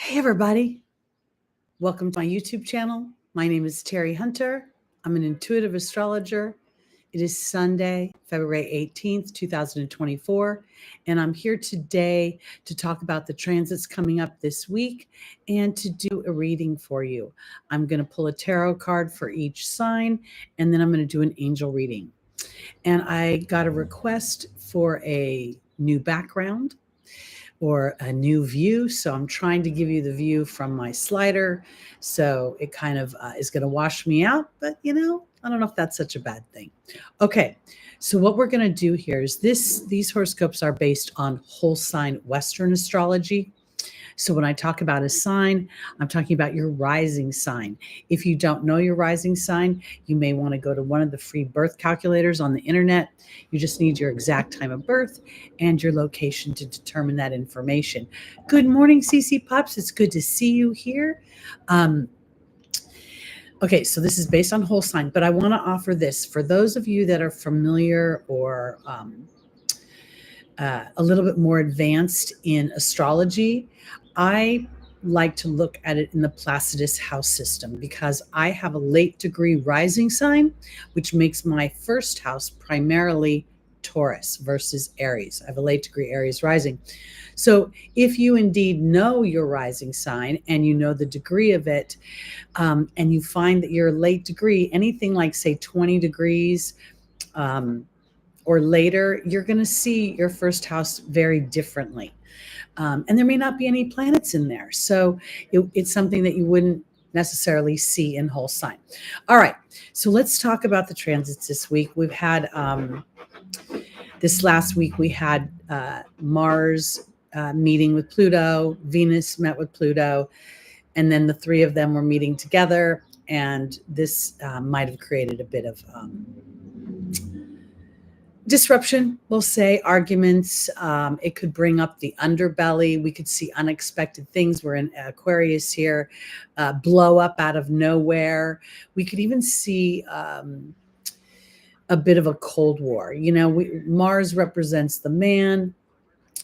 Hey, everybody. Welcome to my YouTube channel. My name is Teri Hunter. I'm an intuitive astrologer. It is Sunday, February 18th, 2024, and I'm here today to talk about the transits coming up this week and to do a reading for you. I'm going to pull a tarot card for each sign, and then I'm going to do an angel reading. And I got a request for a new background or a new view. So I'm trying to give you the view from my slider. So it kind of is going to wash me out, but I don't know if that's such a bad thing. Okay. So what we're going to do here is these horoscopes are based on whole sign Western astrology. So when I talk about a sign, I'm talking about your rising sign. If you don't know your rising sign, you may want to go to one of the free birth calculators on the internet. You just need your exact time of birth and your location to determine that information. Good morning, CC Pops. It's good to see you here. Okay, so this is based on whole sign, but I want to offer this for those of you that are familiar or a little bit more advanced in astrology. I like to look at it in the Placidus house system because I have a late degree rising sign, which makes my first house primarily Taurus versus Aries. I have a late degree Aries rising. So if you indeed know your rising sign and you know the degree of it, and you find that your late degree, anything like say 20 degrees, or later, you're going to see your first house very differently. And there may not be any planets in there. So it's something that you wouldn't necessarily see in whole sign. All right. So let's talk about the transits this week. We've had, this last week, we had Mars meeting with Pluto, Venus met with Pluto, and then the three of them were meeting together. And this might have created a bit of disruption, we'll say, arguments. It could bring up the underbelly. We could see unexpected things. We're in Aquarius here, blow up out of nowhere. We could even see a bit of a Cold War. Mars represents the man,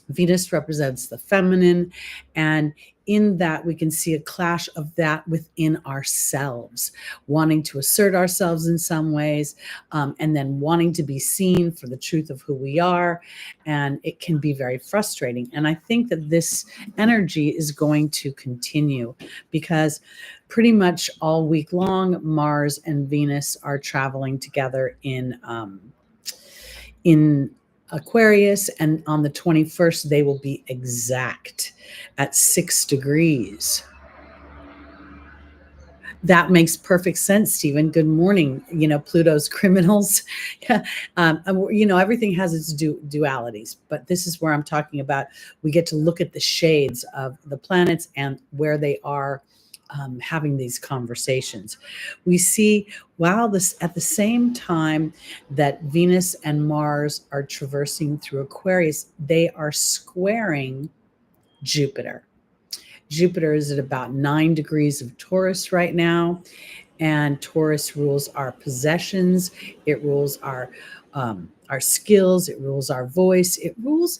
Venus represents the feminine, and in that we can see a clash of that within ourselves, wanting to assert ourselves in some ways, and then wanting to be seen for the truth of who we are. And it can be very frustrating. And I think that this energy is going to continue because pretty much all week long, Mars and Venus are traveling together in Aquarius, and on the 21st, they will be exact at 6 degrees. That makes perfect sense, Stephen. Good morning. Pluto's criminals. Everything has its dualities, but this is where I'm talking about. We get to look at the shades of the planets and where they are having these conversations. We see, at the same time that Venus and Mars are traversing through Aquarius, they are squaring Jupiter. Jupiter is at about 9 degrees of Taurus right now, and Taurus rules our possessions. It rules our skills. It rules our voice. It rules,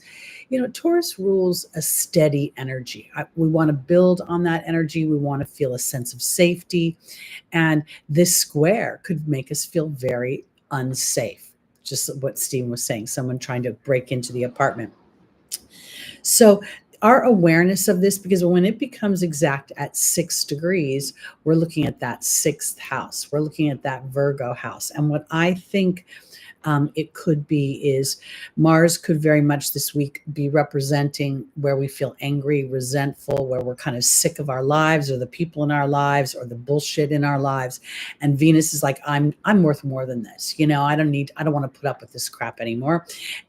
Taurus rules a steady energy. We want to build on that energy. We want to feel a sense of safety. And this square could make us feel very unsafe. Just what Steve was saying, someone trying to break into the apartment. So our awareness of this, because when it becomes exact at 6 degrees, we're looking at that 6th house. We're looking at that Virgo house. And what I think it could be is Mars could very much this week be representing where we feel angry, resentful, where we're kind of sick of our lives or the people in our lives or the bullshit in our lives. And Venus is like, I'm worth more than this. I don't want to put up with this crap anymore.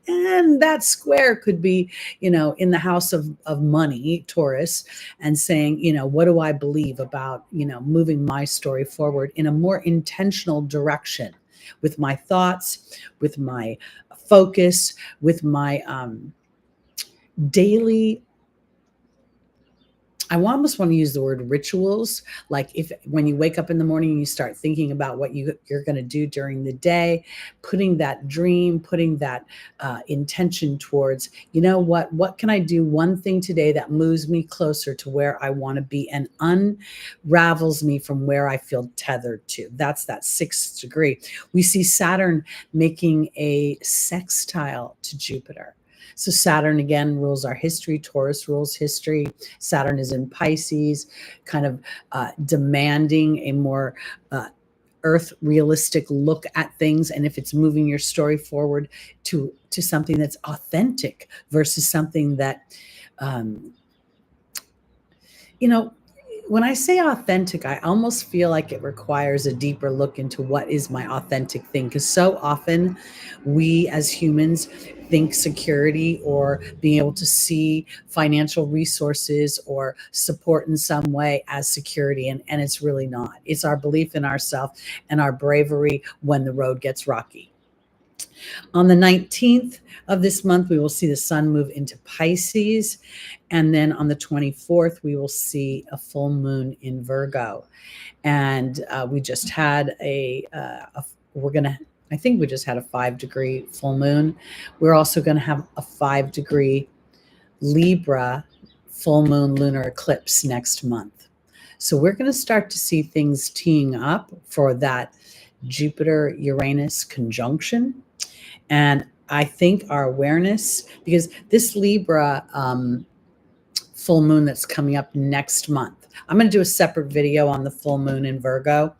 And that square could be, in the house of money, Taurus, and saying, what do I believe about, moving my story forward in a more intentional direction with my thoughts, with my focus, with my daily I almost want to use the word rituals. Like if when you wake up in the morning and you start thinking about what you're going to do during the day, putting that dream, putting that intention towards, you know what can I do one thing today that moves me closer to where I want to be and unravels me from where I feel tethered to. That's that 6th degree. We see Saturn making a sextile to Jupiter. So Saturn again rules our history. Taurus rules history. Saturn is in Pisces, kind of demanding a more earth realistic look at things. And if it's moving your story forward to something that's authentic versus something that, you know, when I say authentic, I almost feel like it requires a deeper look into what is my authentic thing. Because so often we as humans think security or being able to see financial resources or support in some way as security. And it's really not. It's our belief in ourselves and our bravery when the road gets rocky. On the 19th of this month, we will see the sun move into Pisces. And then on the 24th, we will see a full moon in Virgo. And we just had I think we just had a 5-degree full moon. We're also going to have a 5-degree Libra full moon lunar eclipse next month. So we're going to start to see things teeing up for that Jupiter-Uranus conjunction. And I think our awareness, because this Libra full moon that's coming up next month, I'm going to do a separate video on the full moon in Virgo,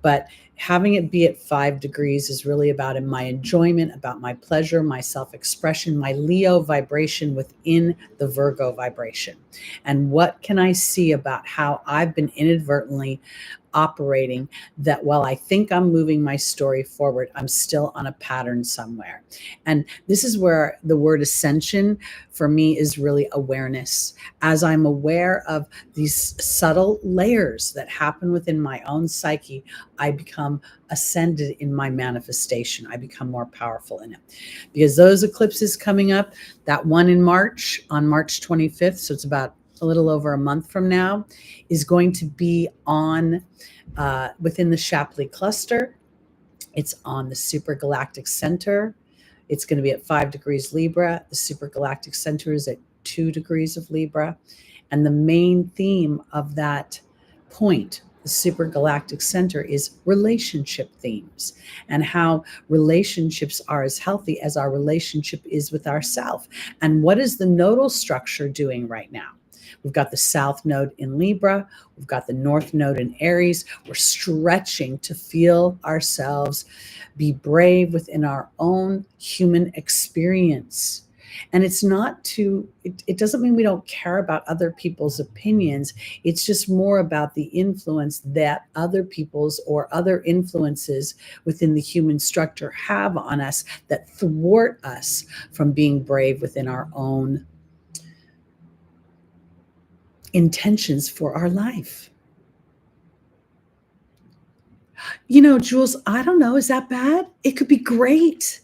but having it be at 5 degrees is really about my enjoyment, about my pleasure, my self-expression, my Leo vibration within the Virgo vibration. And what can I see about how I've been inadvertently operating that while I think I'm moving my story forward, I'm still on a pattern somewhere. And this is where the word ascension for me is really awareness. As I'm aware of these subtle layers that happen within my own psyche, I become ascended in my manifestation. I become more powerful in it. Because those eclipses coming up, that one in March, on March 25th, so it's about a little over a month from now, is going to be on within the Shapley cluster. It's on the supergalactic center. It's going to be at 5 degrees Libra. The supergalactic center is at 2 degrees of Libra. And the main theme of that point, the supergalactic center, is relationship themes and how relationships are as healthy as our relationship is with ourselves. And what is the nodal structure doing right now? We've got the South Node in Libra. We've got the North Node in Aries. We're stretching to feel ourselves be brave within our own human experience. And it's not it doesn't mean we don't care about other people's opinions. It's just more about the influence that other people's or other influences within the human structure have on us that thwart us from being brave within our own intentions for our life. You know, Jules, I don't know. Is that bad? It could be great.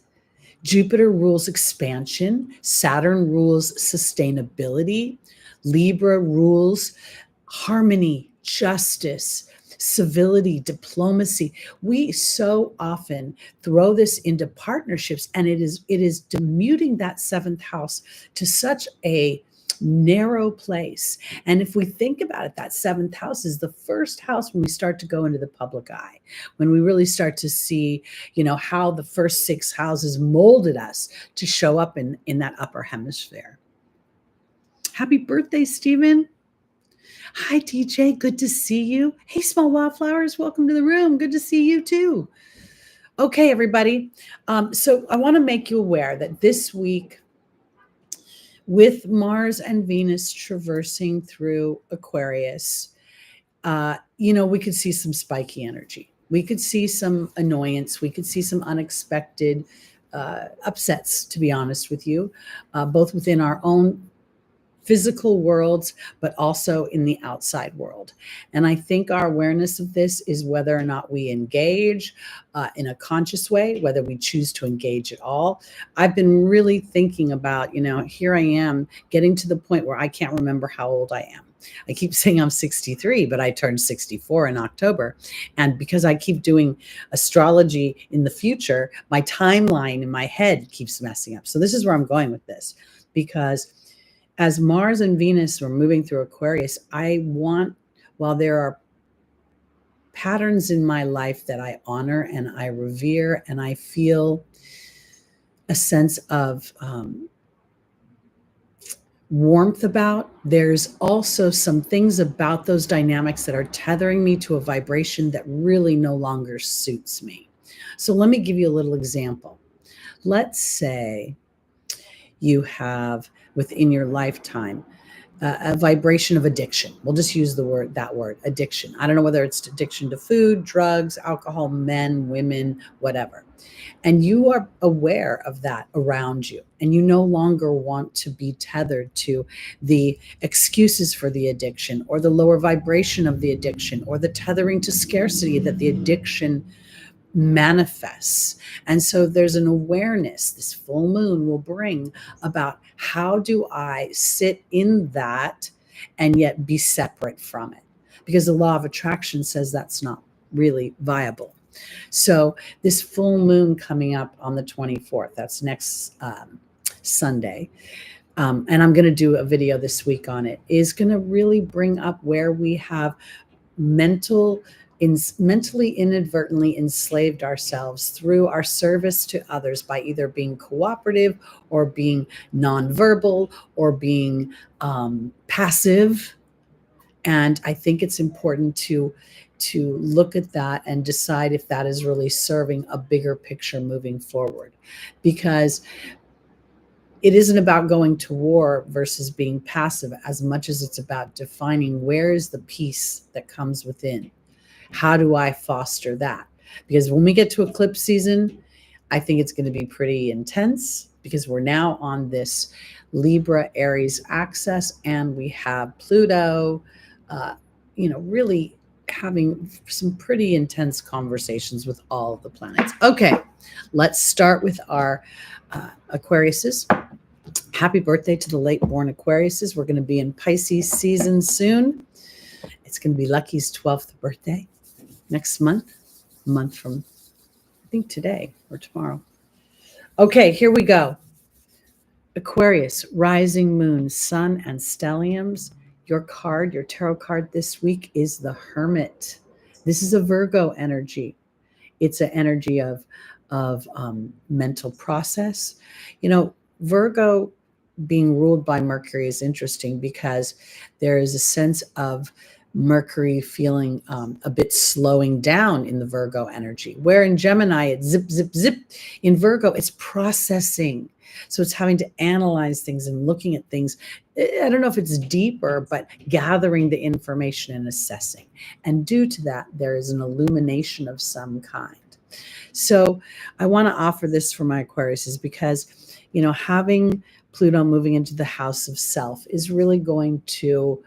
Jupiter rules expansion. Saturn rules sustainability. Libra rules harmony, justice, civility, diplomacy. We so often throw this into partnerships, and it is demuting that 7th house to such a narrow place. And if we think about it, that 7th house is the first house when we start to go into the public eye, when we really start to see, how the first 6 houses molded us to show up in that upper hemisphere. Happy birthday, Stephen. Hi, DJ. Good to see you. Hey, Small Wildflowers. Welcome to the room. Good to see you too. Okay, everybody. So I want to make you aware that this week, with Mars and Venus traversing through Aquarius, we could see some spiky energy. We could see some annoyance. We could see some unexpected upsets, to be honest with you, both within our own physical worlds, but also in the outside world. And I think our awareness of this is whether or not we engage in a conscious way, whether we choose to engage at all. I've been really thinking about, here I am getting to the point where I can't remember how old I am. I keep saying I'm 63, but I turned 64 in October. And because I keep doing astrology in the future, my timeline in my head keeps messing up. So this is where I'm going with this, because as Mars and Venus were moving through Aquarius, while there are patterns in my life that I honor and I revere, and I feel a sense of warmth about, there's also some things about those dynamics that are tethering me to a vibration that really no longer suits me. So let me give you a little example. Let's say you have within your lifetime a vibration of addiction. We'll just use that word, addiction. I don't know whether it's addiction to food, drugs, alcohol, men, women, whatever. And you are aware of that around you, and you no longer want to be tethered to the excuses for the addiction, or the lower vibration of the addiction, or the tethering to scarcity that the addiction manifests. And so there's an awareness this full moon will bring about, how do I sit in that and yet be separate from it? Because the law of attraction says that's not really viable. So this full moon coming up on the 24th, that's next Sunday, and I'm going to do a video this week on it, is going to really bring up where we have mentally inadvertently enslaved ourselves through our service to others by either being cooperative or being nonverbal or being passive. And I think it's important to look at that and decide if that is really serving a bigger picture moving forward, because it isn't about going to war versus being passive as much as it's about defining where is the peace that comes within. How do I foster that? Because when we get to eclipse season, I think it's going to be pretty intense, because we're now on this Libra Aries axis, and we have Pluto, really having some pretty intense conversations with all of the planets. Okay, let's start with our Aquariuses. Happy birthday to the late born Aquariuses. We're going to be in Pisces season soon. It's going to be Lucky's 12th birthday next month, a month from, I think, today or tomorrow. Okay, here we go. Aquarius, rising moon, sun, and stelliums. Your tarot card this week is the Hermit. This is a Virgo energy. It's an energy of mental process. Virgo being ruled by Mercury is interesting, because there is a sense of Mercury feeling a bit slowing down in the Virgo energy, where in Gemini it's zip, zip, zip. In Virgo, it's processing. So it's having to analyze things and looking at things. I don't know if it's deeper, but gathering the information and assessing. And due to that, there is an illumination of some kind. So I want to offer this for my Aquariuses, because, having Pluto moving into the house of self is really going to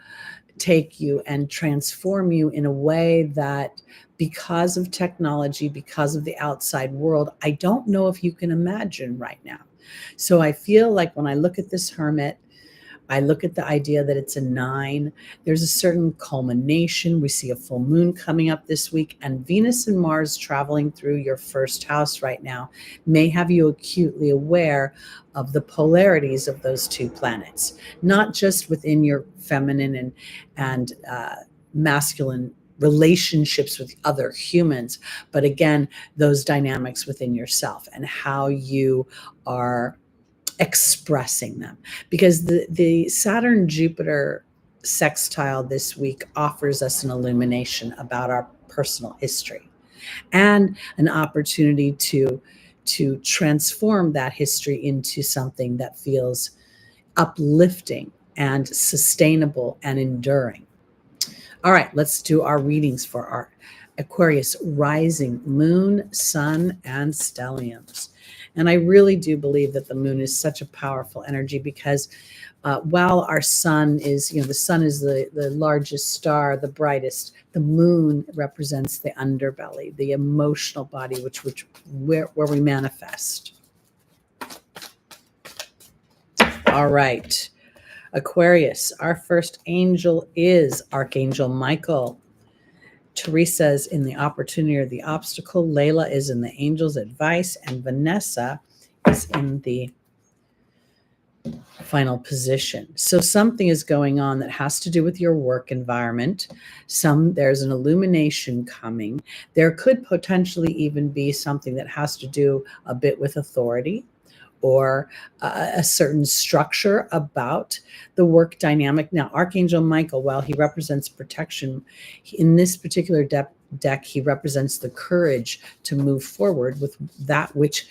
take you and transform you in a way that, because of technology, because of the outside world, I don't know if you can imagine right now. So I feel like when I look at this Hermit, I look at the idea that it's a 9. There's a certain culmination. We see a full moon coming up this week, and Venus and Mars traveling through your first house right now may have you acutely aware of the polarities of those two planets, not just within your feminine and masculine relationships with other humans, but again, those dynamics within yourself and how you are expressing them. Because the Saturn-Jupiter sextile this week offers us an illumination about our personal history and an opportunity to transform that history into something that feels uplifting and sustainable and enduring. All right, let's do our readings for our Aquarius rising moon, sun, and stelliums. And I really do believe that the moon is such a powerful energy because while our sun is, the sun is the largest star, the brightest, the moon represents the underbelly, the emotional body, where we manifest. All right. Aquarius, our first angel is Archangel Michael. Teresa's in the opportunity or the obstacle. Layla is in the angel's advice. And Vanessa is in the final position. So something is going on that has to do with your work environment. There's an illumination coming. There could potentially even be something that has to do a bit with authority or a certain structure about the work dynamic. Now, Archangel Michael, while he represents protection, in this particular deck, he represents the courage to move forward with that which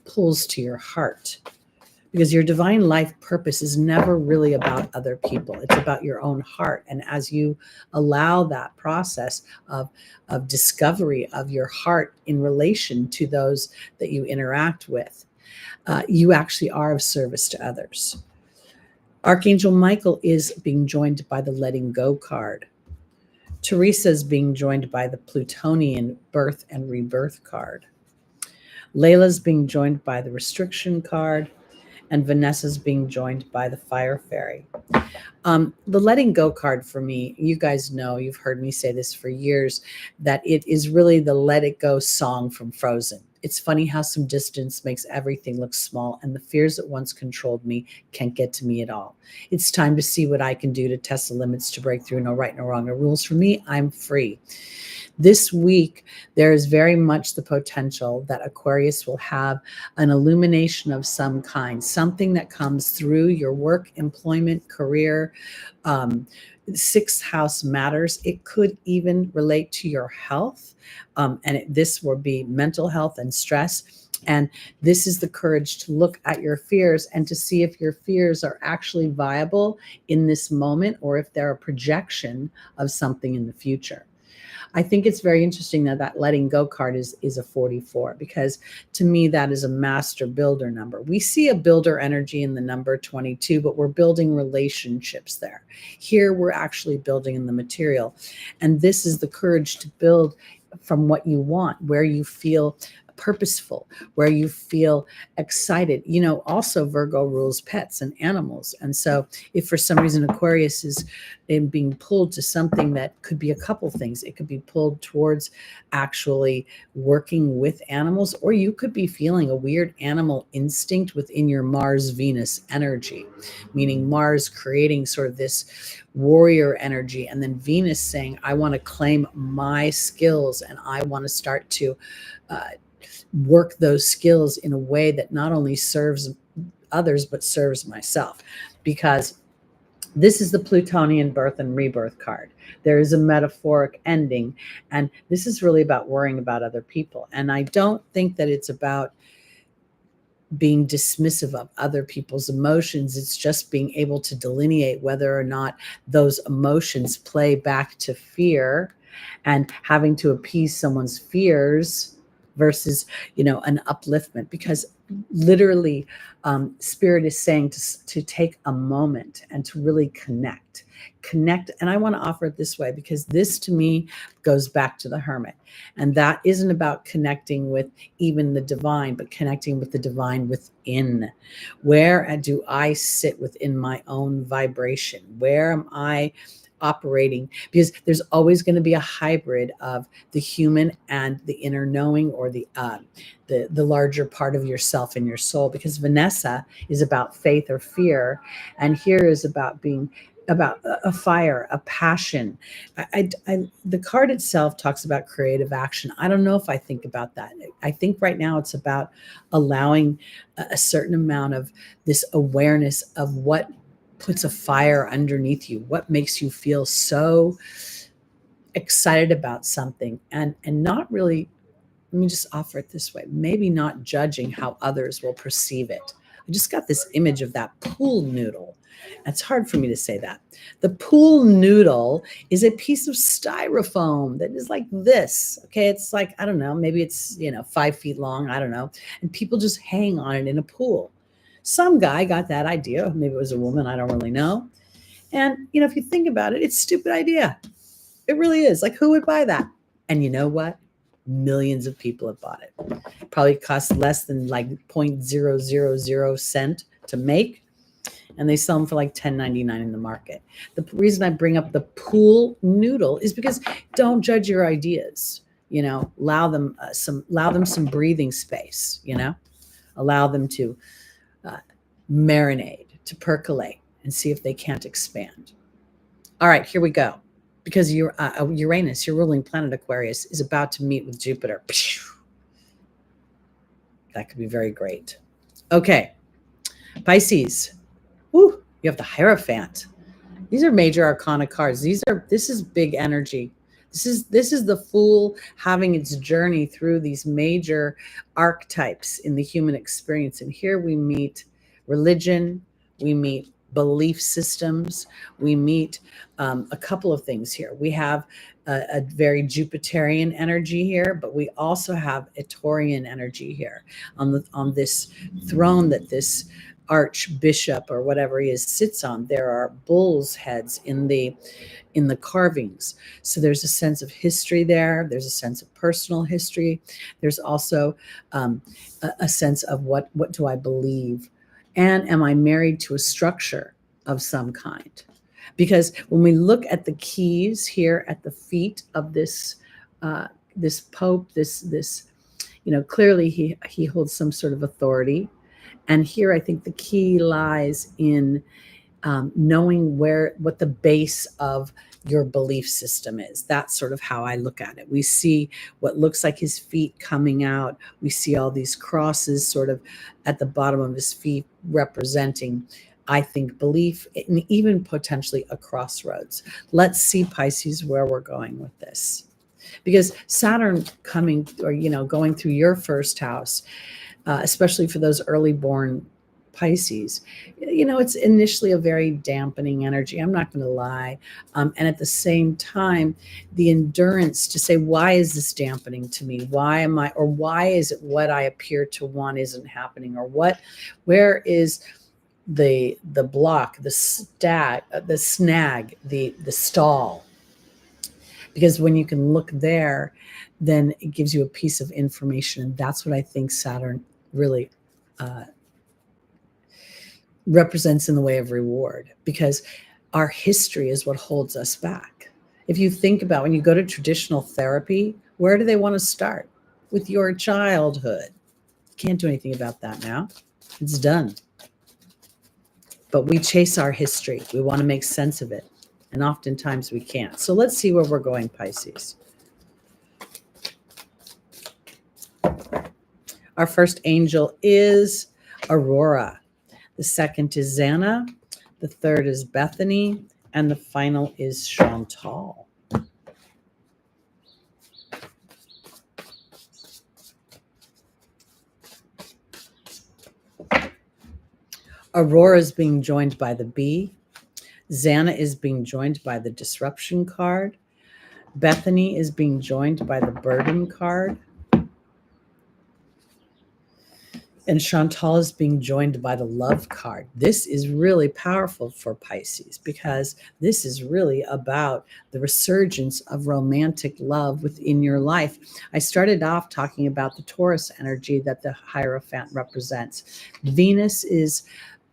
pulls to your heart. Because your divine life purpose is never really about other people. It's about your own heart. And as you allow that process of discovery of your heart in relation to those that you interact with, you actually are of service to others. Archangel Michael is being joined by the letting go card. Teresa is being joined by the Plutonian birth and rebirth card. Layla's being joined by the restriction card. And Vanessa's being joined by the fire fairy. The letting go card for me, you guys know, you've heard me say this for years, that it is really the let it go song from Frozen. It's funny how some distance makes everything look small, and the fears that once controlled me can't get to me at all. It's time to see what I can do to test the limits, to break through. No right, no wrong, no rules. For me, I'm free. This week, there is very much the potential that Aquarius will have an illumination of some kind, something that comes through your work, employment, career. Sixth house matters. It could even relate to your health. This will be mental health and stress. And this is the courage to look at your fears and to see if your fears are actually viable in this moment or if they're a projection of something in the future. I think it's very interesting that letting go card is a 44, because to me, that is a master builder number. We see a builder energy in the number 22, but we're building relationships there. Here, we're actually building in the material. And this is the courage to build from what you want, where you feel purposeful, where you feel excited. Also Virgo rules pets and animals. And so if for some reason Aquarius is being pulled to something that could be a couple things, it could be pulled towards actually working with animals, or you could be feeling a weird animal instinct within your Mars-Venus energy, meaning Mars creating sort of this warrior energy, and then Venus saying, I want to claim my skills and I want to start to work those skills in a way that not only serves others, but serves myself. Because this is the Plutonian birth and rebirth card. There is a metaphoric ending. And this is really about worrying about other people. And I don't think that it's about being dismissive of other people's emotions. It's just being able to delineate whether or not those emotions play back to fear, and having to appease someone's fears versus, an upliftment. Because literally, Spirit is saying to take a moment and to really connect. And I want to offer it this way, because this to me goes back to the Hermit. And that isn't about connecting with even the divine, but connecting with the divine within. Where do I sit within my own vibration? Where am I operating? Because there's always going to be a hybrid of the human and the inner knowing, or the larger part of yourself and your soul. Because Vanessa is about faith or fear, and here is about being about a fire, a passion. The card itself talks about creative action. I don't know if I think about that. I think right now it's about allowing a certain amount of this awareness of what puts a fire underneath you, what makes you feel so excited about something, and not really, let me just offer it this way, maybe not judging how others will perceive it. I just got this image of that pool noodle It's hard for me to say that. The pool noodle is a piece of styrofoam that is like this. Okay. It's like, I don't know, maybe it's, 5 feet long. I don't know. And people just hang on it in a pool. Some guy got that idea. Maybe it was a woman. I don't really know. And, if you think about it, it's a stupid idea. It really is. Like, who would buy that? And you know what? Millions of people have bought it. It probably costs less than like 0.000 cent to make. And they sell them for like $10.99 in the market. The reason I bring up the pool noodle is because don't judge your ideas. Allow them some breathing space. Allow them to marinate, to percolate, and see if they can't expand. All right, here we go. Because Uranus, your ruling planet Aquarius, is about to meet with Jupiter. That could be very great. Okay, Pisces. Woo, you have the Hierophant. These are major arcana cards. This is big energy. This is the Fool having its journey through these major archetypes in the human experience. And here we meet religion, we meet belief systems, we meet a couple of things here. We have a very Jupiterian energy here, but we also have a Taurian energy here on this throne that this archbishop or whatever he is sits on. There are bull's heads in the carvings. So there's a sense of history there. There's a sense of personal history. There's also a sense of what do I believe? And am I married to a structure of some kind? Because when we look at the keys here at the feet of this Pope, this clearly he holds some sort of authority. And here I think the key lies in knowing what the base of your belief system is. That's sort of how I look at it. We see what looks like his feet coming out. We see all these crosses sort of at the bottom of his feet representing, I think, belief and even potentially a crossroads. Let's see, Pisces, where we're going with this. Because Saturn going through your first house, especially for those early born Pisces, it's initially a very dampening energy. I'm not going to lie. And at the same time, the endurance to say, why is this dampening to me? Why is it what I appear to want isn't happening? Or where is the block, the snag, the stall? Because when you can look there, then it gives you a piece of information. And that's what I think Saturn really represents in the way of reward, because our history is what holds us back. If you think about when you go to traditional therapy, where do they want to start? With your childhood. Can't do anything about that now. It's done. But we chase our history. We want to make sense of it. And oftentimes we can't. So let's see where we're going, Pisces. Our first angel is Aurora. The second is Xana. The third is Bethany. And the final is Chantal. Aurora is being joined by the Bee. Xana is being joined by the Disruption card. Bethany is being joined by the Burden card. And Chantal is being joined by the Love card. This is really powerful for Pisces because this is really about the resurgence of romantic love within your life. I started off talking about the Taurus energy that the Hierophant represents. Venus is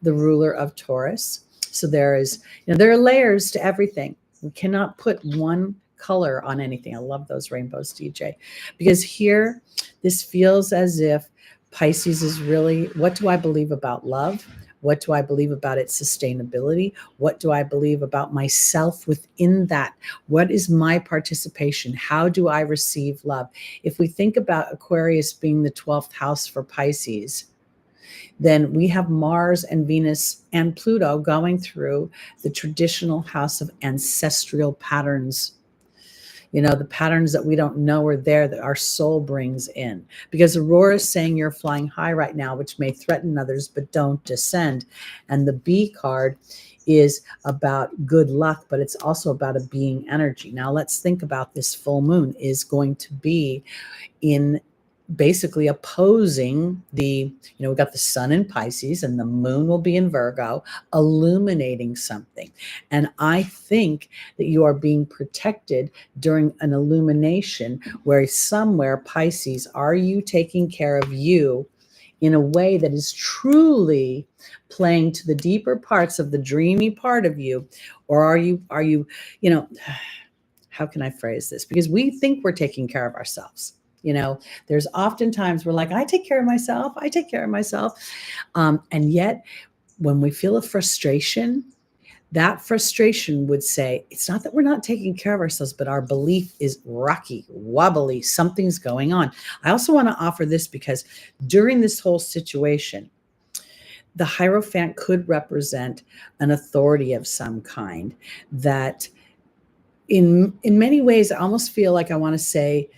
the ruler of Taurus. So there are layers to everything. We cannot put one color on anything. I love those rainbows, DJ, because here this feels as if Pisces is really, what do I believe about love? What do I believe about its sustainability? What do I believe about myself within that? What is my participation? How do I receive love? If we think about Aquarius being the 12th house for Pisces, then we have Mars and Venus and Pluto going through the traditional house of ancestral patterns. The patterns that we don't know are there that our soul brings in. Because Aurora is saying you're flying high right now, which may threaten others, but don't descend. And the Bee card is about good luck, but it's also about a being energy. Now let's think about this full moon is going to be in basically opposing we've got the sun in Pisces and the moon will be in Virgo, illuminating something. And I think that you are being protected during an illumination where somewhere, Pisces, are you taking care of you in a way that is truly playing to the deeper parts of the dreamy part of you? Or are you, how can I phrase this? Because we think we're taking care of ourselves. There's oftentimes we're like, I take care of myself. I take care of myself. And yet when we feel a frustration, that frustration would say, it's not that we're not taking care of ourselves, but our belief is rocky, wobbly, something's going on. I also want to offer this because during this whole situation, the Hierophant could represent an authority of some kind that in many ways, I almost feel like I want to say,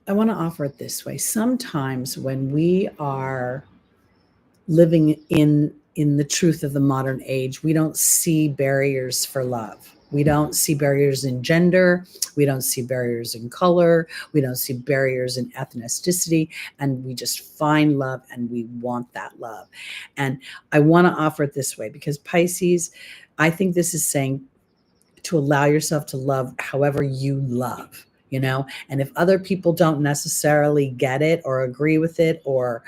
I want to offer it this way. Sometimes when we are living in the truth of the modern age, we don't see barriers for love. We don't see barriers in gender. We don't see barriers in color. We don't see barriers in ethnicity. And we just find love and we want that love. And I want to offer it this way because Pisces, I think this is saying to allow yourself to love however you love. And if other people don't necessarily get it or agree with it, or,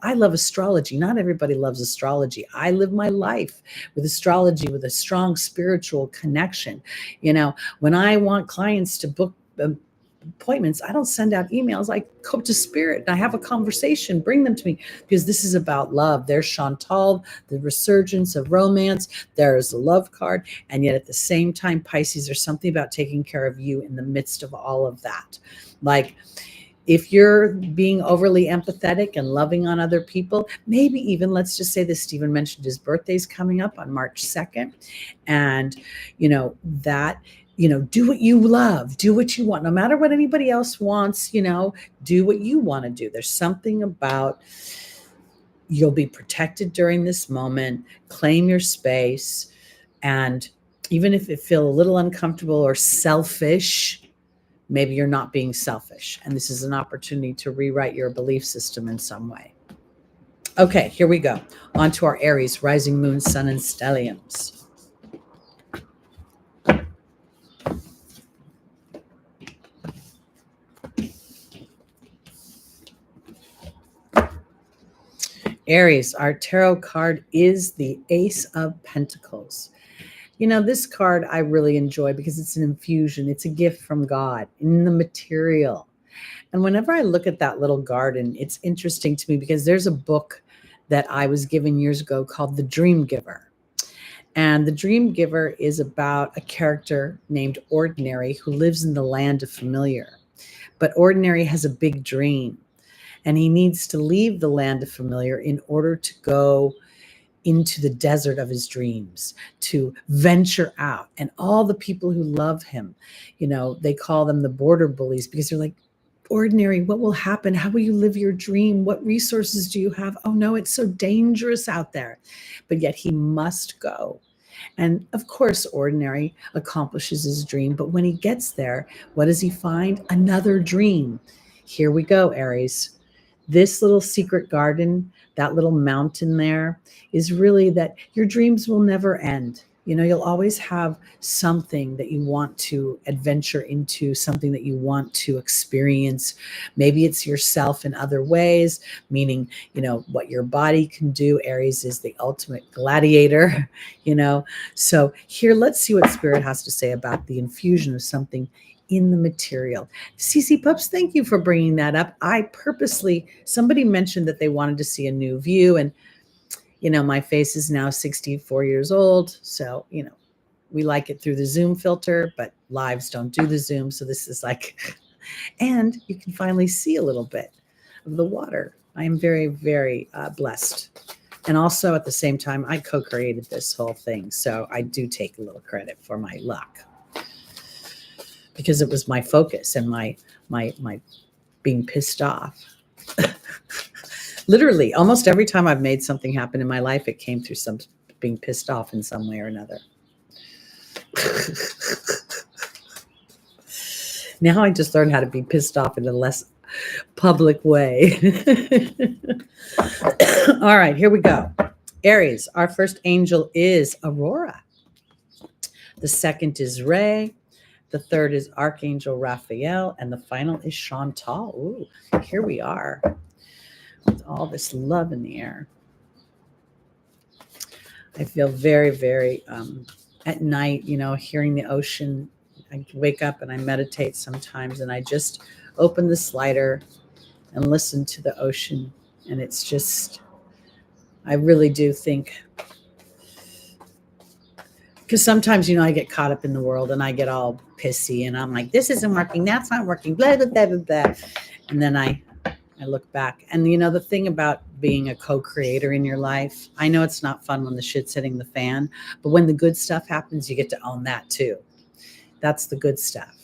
I love astrology. Not everybody loves astrology. I live my life with astrology, with a strong spiritual connection. When I want clients to book appointments, I don't send out emails. I go to spirit and I have a conversation, bring them to me, because this is about love. There's Chantal, the resurgence of romance. There is a love card. And yet at the same time, Pisces, there's something about taking care of you in the midst of all of that. Like, if you're being overly empathetic and loving on other people, maybe even, let's just say this, Stephen mentioned his birthday's coming up on March 2nd. And, do what you love, do what you want, no matter what anybody else wants, do what you want to do. There's something about you'll be protected during this moment, claim your space. And even if it feels a little uncomfortable or selfish, maybe you're not being selfish. And this is an opportunity to rewrite your belief system in some way. Okay, here we go. On to our Aries, rising moon, sun, and stelliums. Aries, our tarot card is the Ace of Pentacles. This card I really enjoy because it's an infusion. It's a gift from God in the material. And whenever I look at that little garden, it's interesting to me because there's a book that I was given years ago called The Dream Giver. And The Dream Giver is about a character named Ordinary who lives in the land of familiar. But Ordinary has a big dream. And he needs to leave the land of familiar in order to go into the desert of his dreams, to venture out. And all the people who love him, they call them the border bullies because they're like, Ordinary, what will happen? How will you live your dream? What resources do you have? Oh no, it's so dangerous out there. But yet he must go. And of course, Ordinary accomplishes his dream. But when he gets there, what does he find? Another dream. Here we go, Aries. This little secret garden, that little mountain there, is really that your dreams will never end. You'll always have something that you want to adventure into, something that you want to experience. Maybe it's yourself in other ways, meaning, what your body can do. Aries is the ultimate gladiator, So here, let's see what Spirit has to say about the infusion of something in the material. CC Pups, thank you for bringing that up. Somebody mentioned that they wanted to see a new view, and my face is now 64 years old. So, we like it through the Zoom filter, but lives don't do the Zoom. So this is like, and you can finally see a little bit of the water. I am very, very blessed. And also at the same time, I co-created this whole thing. So I do take a little credit for my luck, because it was my focus and my being pissed off. Literally, almost every time I've made something happen in my life, it came through some being pissed off in some way or another. Now I just learned how to be pissed off in a less public way. All right, here we go. Aries, our first angel is Aurora. The second is Ray. The third is Archangel Raphael. And the final is Chantal. Ooh, here we are with all this love in the air. I feel very, very at night, hearing the ocean. I wake up and I meditate sometimes, and I just open the slider and listen to the ocean. And it's just, I really do think, because sometimes, I get caught up in the world and I get all pissy and I'm like, this isn't working, that's not working, blah, blah, blah, blah, blah. And then I look back. And, the thing about being a co-creator in your life, I know it's not fun when the shit's hitting the fan, but when the good stuff happens, you get to own that too. That's the good stuff.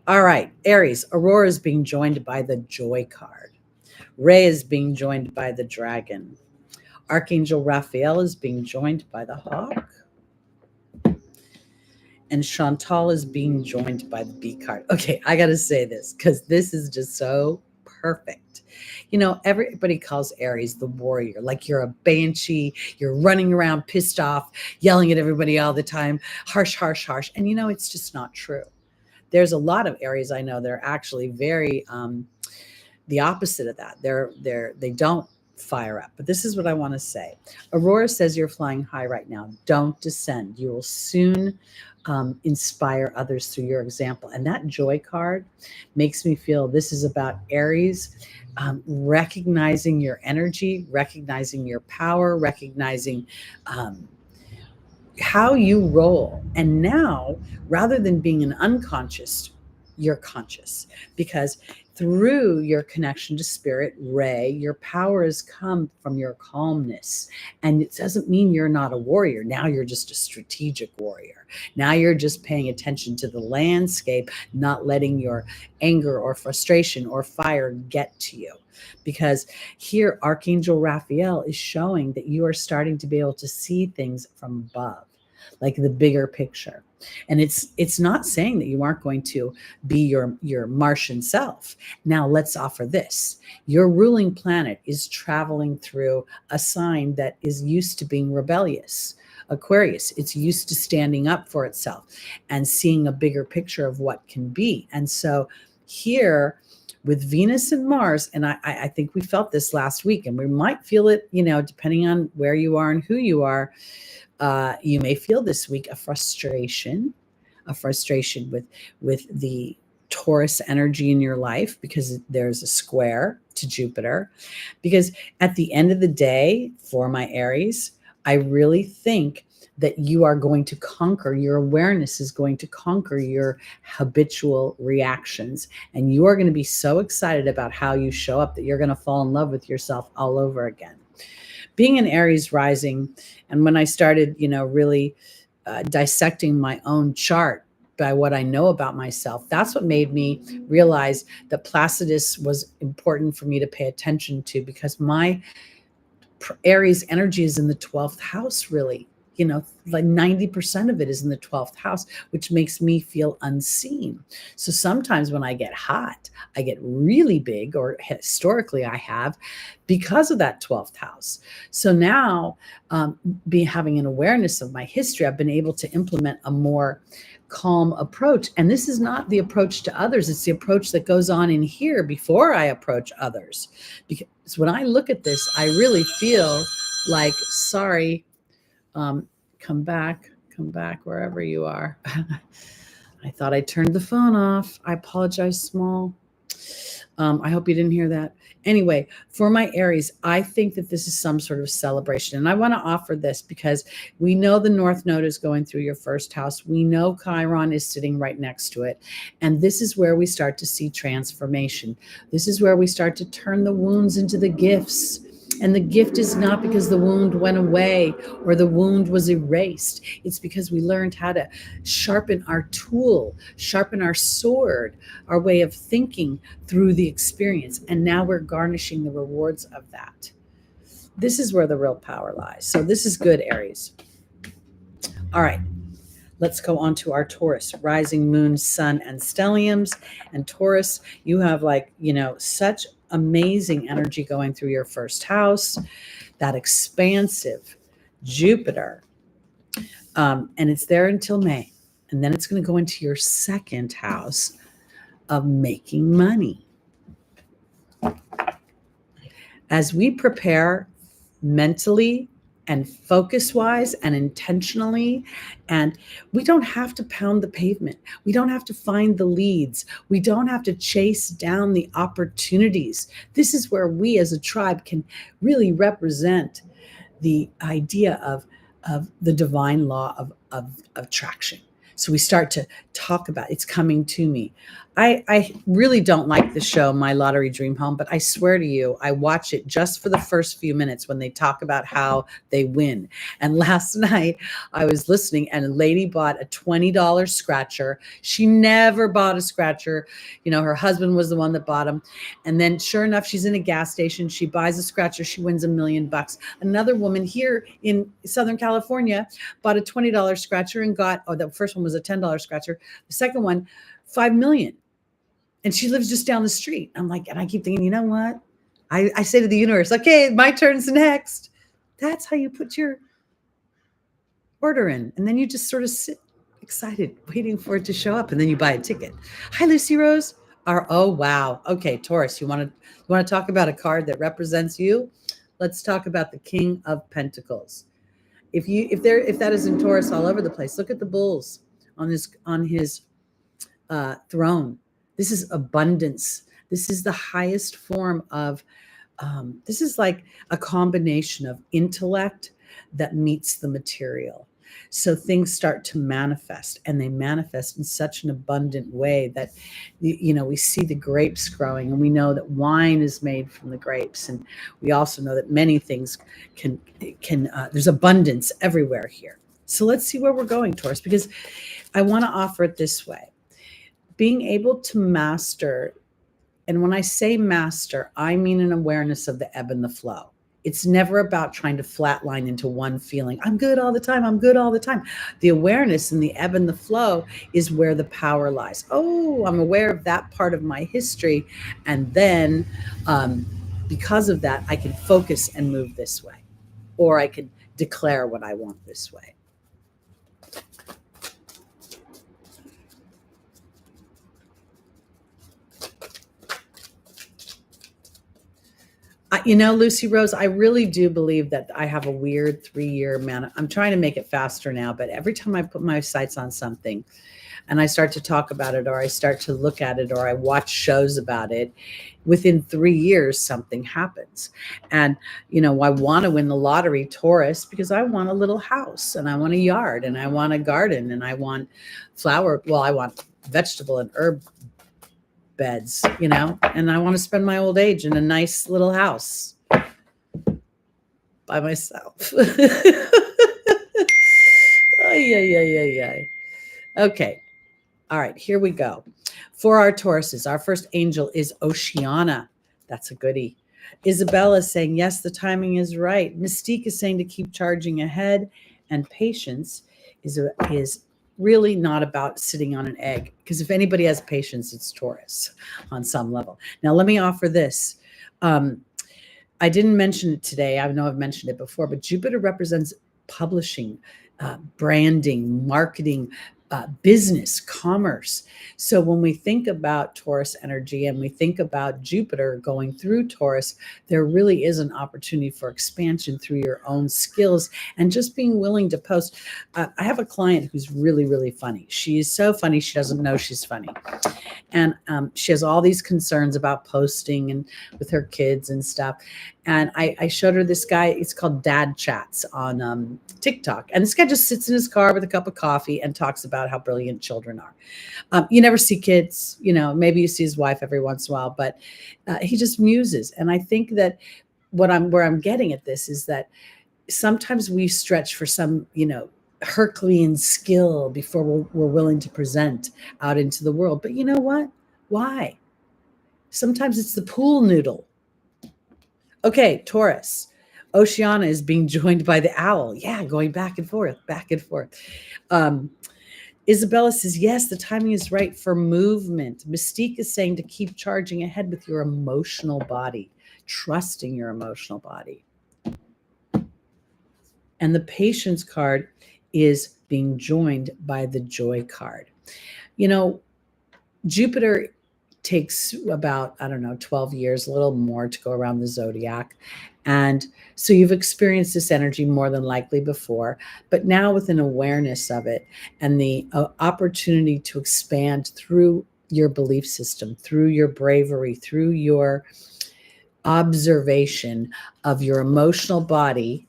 All right, Aries, Aurora is being joined by the Joy card. Ray is being joined by the Dragon. Archangel Raphael is being joined by the Hawk. And Chantal is being joined by the Bee card. Okay, I got to say this because this is just so perfect. Everybody calls Aries the warrior, like you're a banshee, you're running around pissed off, yelling at everybody all the time, harsh, harsh, harsh. And it's just not true. There's a lot of Aries I know that are actually very the opposite of that. They don't fire up. But this is what I want to say. Aurora says you're flying high right now. Don't descend. You will soon inspire others through your example. And that Joy card makes me feel this is about Aries recognizing your energy, recognizing your power, recognizing how you roll. And now, rather than being an unconscious, you're conscious, because through your connection to spirit, Ray, your power has come from your calmness. And it doesn't mean you're not a warrior. Now you're just a strategic warrior. Now you're just paying attention to the landscape, not letting your anger or frustration or fire get to you. Because here, Archangel Raphael is showing that you are starting to be able to see things from above, like the bigger picture. And it's not saying that you aren't going to be your Martian self. Now let's offer this. Your ruling planet is traveling through a sign that is used to being rebellious. Aquarius, it's used to standing up for itself and seeing a bigger picture of what can be. And so here with Venus and Mars, and I think we felt this last week, and we might feel it, depending on where you are and who you are, you may feel this week a frustration with the Taurus energy in your life, because there's a square to Jupiter. Because at the end of the day, for my Aries, I really think that you are going to conquer, your awareness is going to conquer your habitual reactions. And you are going to be so excited about how you show up that you're going to fall in love with yourself all over again. Being an Aries rising, and when I started, really dissecting my own chart by what I know about myself, that's what made me realize that Placidus was important for me to pay attention to, because my Aries energy is in the 12th house, really. Like 90% of it is in the 12th house, which makes me feel unseen. So sometimes when I get hot, I get really big, or historically I have, because of that 12th house. So now, having an awareness of my history, I've been able to implement a more calm approach. And this is not the approach to others. It's the approach that goes on in here before I approach others. Because when I look at this, I really feel like, sorry, come back wherever you are. I thought I turned the phone off. I apologize, small. I hope you didn't hear that. Anyway, for my Aries, I think that this is some sort of celebration. And I want to offer this because we know the North Node is going through your first house. We know Chiron is sitting right next to it. And this is where we start to see transformation. This is where we start to turn the wounds into the gifts. And the gift is not because the wound went away or the wound was erased. It's because we learned how to sharpen our tool, sharpen our sword, our way of thinking through the experience. And now we're garnishing the rewards of that. This is where the real power lies. So this is good, Aries. All right. Let's go on to our Taurus, rising, moon, sun, and stelliums. And Taurus, you have such amazing energy going through your first house, that expansive Jupiter. And it's there until May. And then it's going to go into your second house of making money. As we prepare mentally and focus wise and intentionally, and we don't have to pound the pavement. We don't have to find the leads. We don't have to chase down the opportunities. This is where we as a tribe can really represent the idea of the divine law of attraction. So we start to talk about it's coming to me. I really don't like the show, My Lottery Dream Home, but I swear to you, I watch it just for the first few minutes when they talk about how they win. And last night I was listening and a lady bought a $20 scratcher. She never bought a scratcher. Her husband was the one that bought them. And then sure enough, she's in a gas station. She buys a scratcher. She wins $1 million. Another woman here in Southern California bought a $20 scratcher and got, the first one was a $10 scratcher. The second one, $5 million. And she lives just down the street. I'm like, and I keep thinking, you know what? I say to the universe, okay, my turn's next. That's how you put your order in. And then you just sort of sit excited, waiting for it to show up. And then you buy a ticket. Hi, Lucy Rose. Oh, wow. Okay, Taurus, you want to talk about a card that represents you? Let's talk about the King of Pentacles. If that is in Taurus all over the place, look at the bulls on his throne. This is abundance. This is the highest form of, this is like a combination of intellect that meets the material. So things start to manifest, and they manifest in such an abundant way that, we see the grapes growing, and we know that wine is made from the grapes. And we also know that many things can there's abundance everywhere here. So let's see where we're going, Taurus, because I want to offer it this way. Being able to master, and when I say master, I mean an awareness of the ebb and the flow. It's never about trying to flatline into one feeling. I'm good all the time. I'm good all the time. The awareness and the ebb and the flow is where the power lies. Oh, I'm aware of that part of my history. And then because of that, I can focus and move this way, or I can declare what I want this way. Lucy Rose, I really do believe that I have a weird 3-year I'm trying to make it faster now, but every time I put my sights on something and I start to talk about it, or I start to look at it, or I watch shows about it, within 3 years, something happens. And, I want to win the lottery, Taurus, because I want a little house, and I want a yard, and I want a garden, and I want I want vegetable and herb beds, and I want to spend my old age in a nice little house by myself. Okay. All right, here we go. For our Tauruses, our first angel is Oceana. That's a goodie. Isabella is saying, yes, the timing is right. Mystique is saying to keep charging ahead. And patience is really not about sitting on an egg, because if anybody has patience, it's Taurus on some level. Now, let me offer this. I didn't mention it today. I know I've mentioned it before, but Jupiter represents publishing, branding, marketing, business, commerce. So when we think about Taurus energy and we think about Jupiter going through Taurus, there really is an opportunity for expansion through your own skills and just being willing to post. I have a client who's really, really funny. She's so funny, she doesn't know she's funny. And she has all these concerns about posting and with her kids and stuff. And I showed her this guy. It's called Dad Chats on TikTok. And this guy just sits in his car with a cup of coffee and talks about how brilliant children are. You never see kids, maybe you see his wife every once in a while, but he just muses. And I think that where I'm getting at this is that sometimes we stretch for some, Herculean skill before we're willing to present out into the world. But you know what? Why? Sometimes it's the pool noodle. Okay, Taurus. Oceana is being joined by the owl. Yeah, going back and forth, back and forth. Isabella says, yes, the timing is right for movement. Mystique is saying to keep charging ahead with your emotional body, trusting your emotional body. And the patience card is being joined by the joy card. Jupiter takes about, 12 years, a little more to go around the zodiac. And so you've experienced this energy more than likely before, but now with an awareness of it and the opportunity to expand through your belief system, through your bravery, through your observation of your emotional body,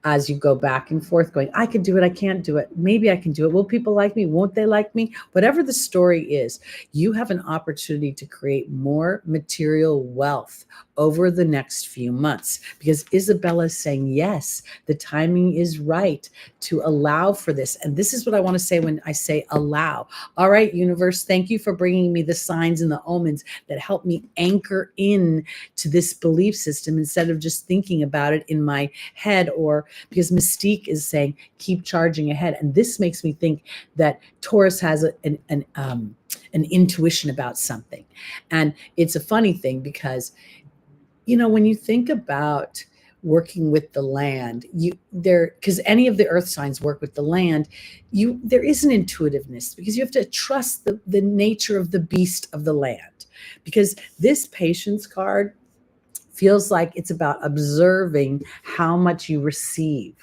as you go back and forth going, I can do it, I can't do it, maybe I can do it, will people like me, won't they like me? Whatever the story is, you have an opportunity to create more material wealth over the next few months, because Isabella is saying, yes, the timing is right to allow for this. And this is what I want to say when I say allow. All right, universe, thank you for bringing me the signs and the omens that help me anchor in to this belief system instead of just thinking about it in my head, or because Mystique is saying, keep charging ahead. And this makes me think that Taurus has an intuition about something. And it's a funny thing because, when you think about working with the land, because any of the earth signs work with the land, there is an intuitiveness because you have to trust the nature of the beast of the land. Because this patience card feels like it's about observing how much you receive.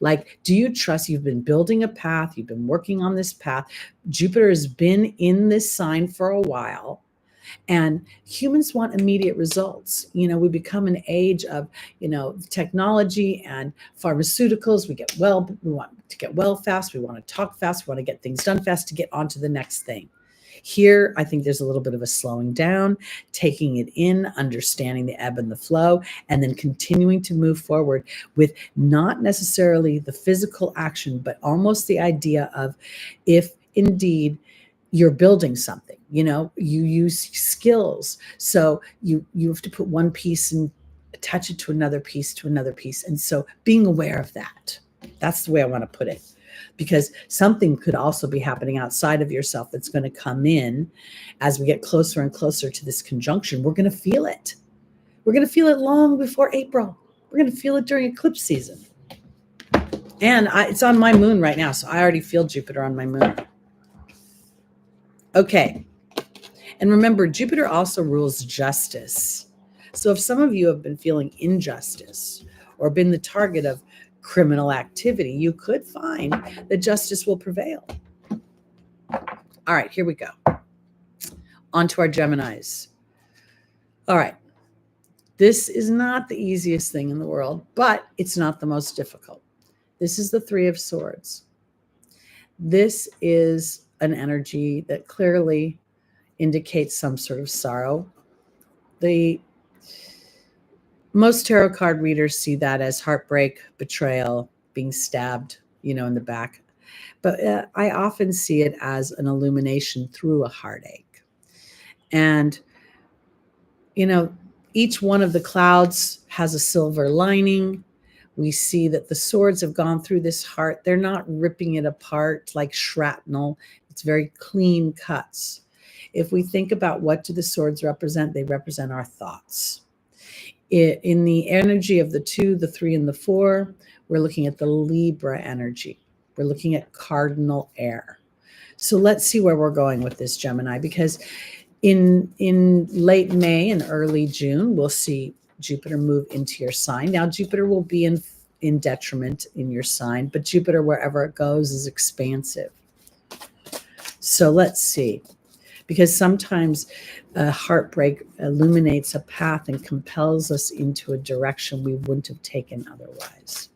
Like, do you trust? You've been building a path, you've been working on this path. Jupiter has been in this sign for a while. And humans want immediate results. We become an age of, technology and pharmaceuticals. We want to get well fast. We want to talk fast. We want to get things done fast to get on to the next thing. Here, I think there's a little bit of a slowing down, taking it in, understanding the ebb and the flow, and then continuing to move forward with not necessarily the physical action, but almost the idea of, if indeed you're building something, you use skills. So you have to put one piece and attach it to another piece, And so being aware of that's the way I want to put it. Because something could also be happening outside of yourself that's going to come in as we get closer and closer to this conjunction. We're going to feel it. We're going to feel it long before April. We're going to feel it during eclipse season. And it's on my moon right now, so I already feel Jupiter on my moon. Okay. And remember, Jupiter also rules justice. So if some of you have been feeling injustice or been the target of criminal activity, you could find that justice will prevail. All right, here we go. On to our Geminis. All right. This is not the easiest thing in the world, but it's not the most difficult. This is the Three of Swords. This is an energy that clearly indicates some sort of sorrow. The most tarot card readers see that as heartbreak, betrayal, being stabbed, in the back. But I often see it as an illumination through a heartache. And, each one of the clouds has a silver lining. We see that the swords have gone through this heart. They're not ripping it apart like shrapnel. It's very clean cuts. If we think about what do the swords represent, they represent our thoughts. In the energy of the 2, the 3, and the 4, we're looking at the Libra energy. We're looking at cardinal air. So let's see where we're going with this, Gemini, because in late May and early June, we'll see Jupiter move into your sign. Now, Jupiter will be in detriment in your sign, but Jupiter, wherever it goes, is expansive. So let's see. Because sometimes a heartbreak illuminates a path and compels us into a direction we wouldn't have taken otherwise.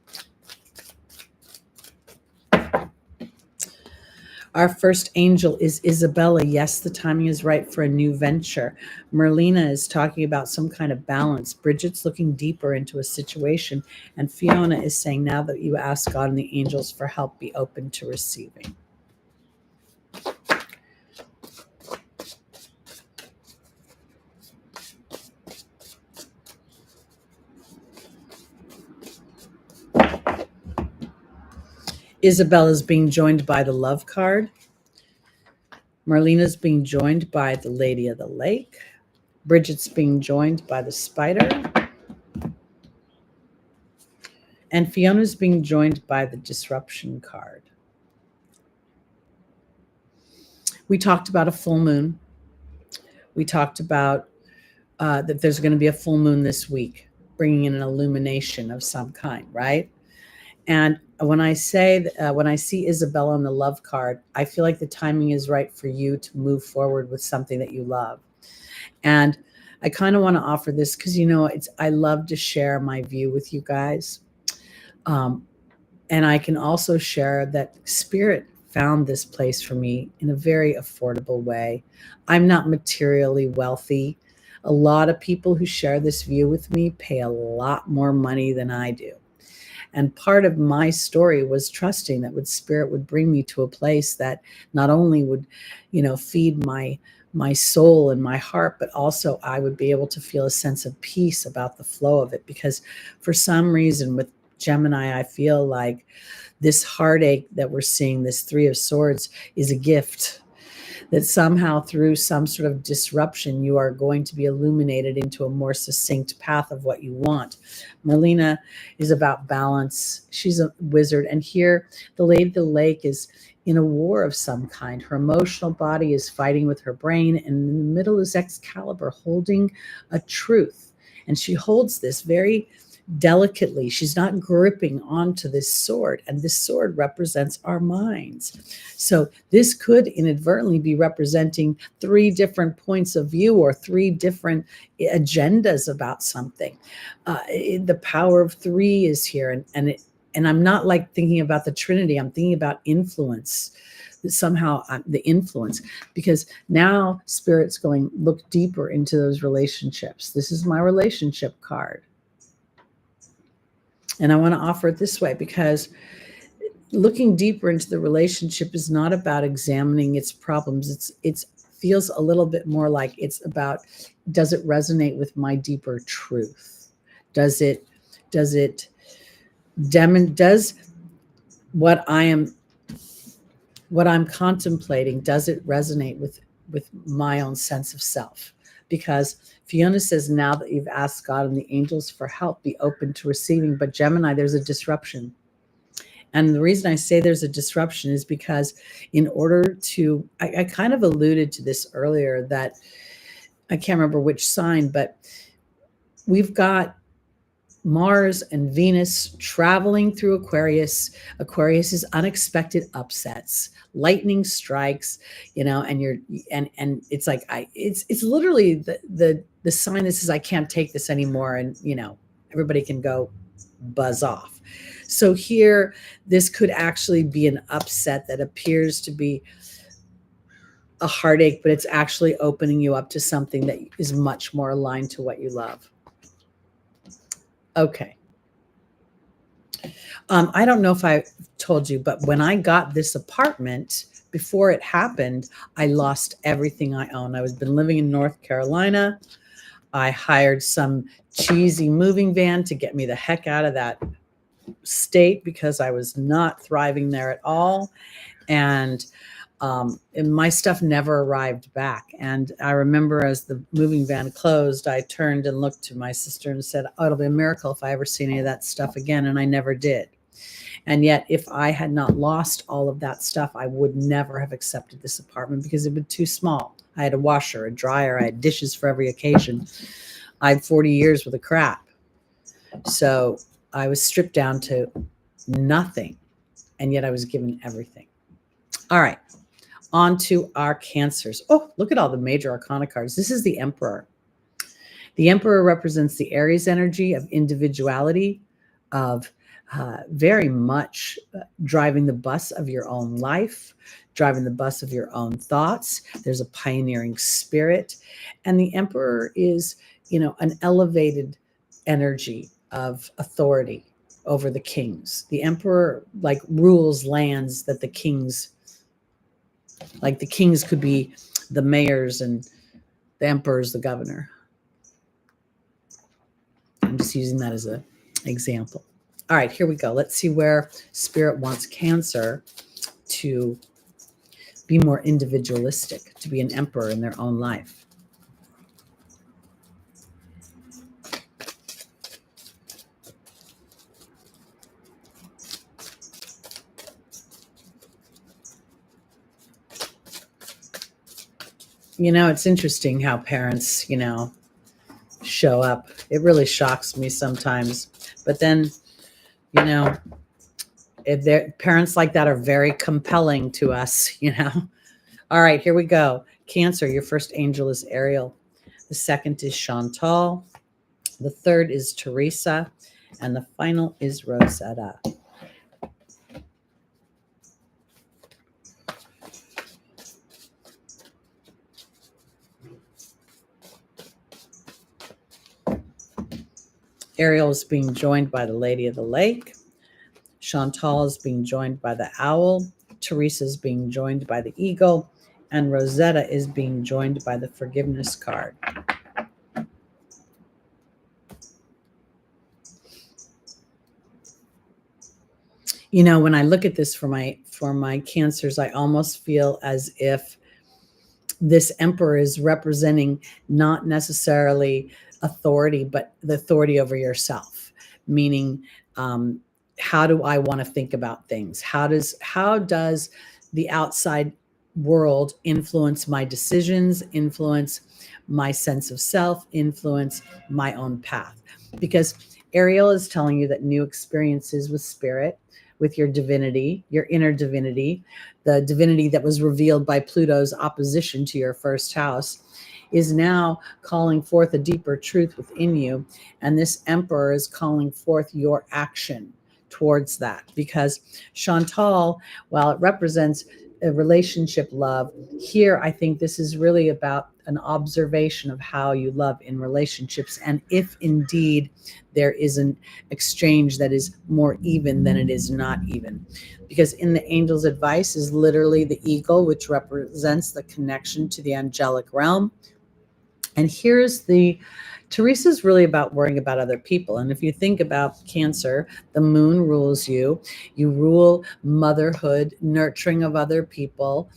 Our first angel is Isabella. Yes, the timing is right for a new venture. Merlina is talking about some kind of balance. Bridget's looking deeper into a situation. And Fiona is saying, now that you ask God and the angels for help, be open to receiving. Isabella's being joined by the Love card. Marlena's being joined by the Lady of the Lake. Bridget's being joined by the Spider. And Fiona's being joined by the Disruption card. We talked about a full moon. We talked about that there's going to be a full moon this week, bringing in an illumination of some kind, right? And when I say, when I see Isabella on the Love card, I feel like the timing is right for you to move forward with something that you love. And I kind of want to offer this because, you know, I love to share my view with you guys. And I can also share that Spirit found this place for me in a very affordable way. I'm not materially wealthy. A lot of people who share this view with me pay a lot more money than I do. And part of my story was trusting that Spirit would bring me to a place that not only would, you know, feed my soul and my heart, but also I would be able to feel a sense of peace about the flow of it. Because for some reason with Gemini, I feel like this heartache that we're seeing, this Three of Swords, is a gift. That somehow through some sort of disruption, you are going to be illuminated into a more succinct path of what you want. Merlina is about balance. She's a wizard. And here, the Lady of the Lake is in a war of some kind. Her emotional body is fighting with her brain. And in the middle is Excalibur holding a truth. And she holds this very delicately. She's not gripping onto this sword, and this sword represents our minds. So this could inadvertently be representing three different points of view or three different agendas about something. The power of three is here, and I'm not like thinking about the Trinity. I'm thinking about influence. Somehow the influence, because now Spirit's going, look deeper into those relationships. This is my relationship card. And I want to offer it this way because looking deeper into the relationship is not about examining its problems. It feels a little bit more like it's about, does it resonate with my deeper truth? Does what I'm contemplating, does it resonate with my own sense of self? Because Fiona says, now that you've asked God and the angels for help, be open to receiving. But Gemini, there's a disruption. And the reason I say there's a disruption is because in order to, I kind of alluded to this earlier, that I can't remember which sign, but we've got Mars and Venus traveling through Aquarius. Aquarius is unexpected upsets, lightning strikes, you know, and it's like it's literally the sign that says I can't take this anymore, and you know, everybody can go buzz off. So here, this could actually be an upset that appears to be a heartache, but it's actually opening you up to something that is much more aligned to what you love. Okay. I don't know if I told you, but when I got this apartment, before it happened, I lost everything I owned. I was been living in North Carolina. I hired some cheesy moving van to get me the heck out of that state because I was not thriving there at all. And my stuff never arrived back. And I remember as the moving van closed, I turned and looked to my sister and said, oh, it'll be a miracle if I ever see any of that stuff again. And I never did. And yet, if I had not lost all of that stuff, I would never have accepted this apartment because it was too small. I had a washer, a dryer, I had dishes for every occasion. I had 40 years with a crap. So I was stripped down to nothing. And yet I was given everything. All right. On to our Cancers. Oh, look at all the major arcana cards. This is the Emperor. The Emperor represents the Aries energy of individuality, of very much driving the bus of your own life, driving the bus of your own thoughts. There's a pioneering spirit. And the Emperor is, an elevated energy of authority over the kings. The Emperor like rules lands that the kings could be the mayors and the emperor is the governor. I'm just using that as an example. All right, here we go. Let's see where Spirit wants Cancer to be more individualistic, to be an emperor in their own life. It's interesting how parents, show up. It really shocks me sometimes. But then, if parents like that are very compelling to us, All right, here we go. Cancer, your first angel is Ariel. The second is Chantal. The third is Teresa. And the final is Rosetta. Ariel is being joined by the Lady of the Lake. Chantal is being joined by the Owl. Teresa is being joined by the Eagle. And Rosetta is being joined by the Forgiveness card. When I look at this for my Cancers, I almost feel as if this Emperor is representing not necessarily authority, but the authority over yourself, meaning how do I want to think about things? How does the outside world influence my decisions, influence my sense of self, influence my own path? Because Ariel is telling you that new experiences with spirit, with your divinity, your inner divinity, the divinity that was revealed by Pluto's opposition to your first house, is now calling forth a deeper truth within you. And this Emperor is calling forth your action towards that. Because Chantal, while it represents a relationship love, here I think this is really about an observation of how you love in relationships, and if indeed there is an exchange that is more even than it is not even. Because in the angel's advice is literally the eagle, which represents the connection to the angelic realm. And here's Teresa's really about worrying about other people. And if you think about Cancer, the moon rules you. You rule motherhood, nurturing of other people.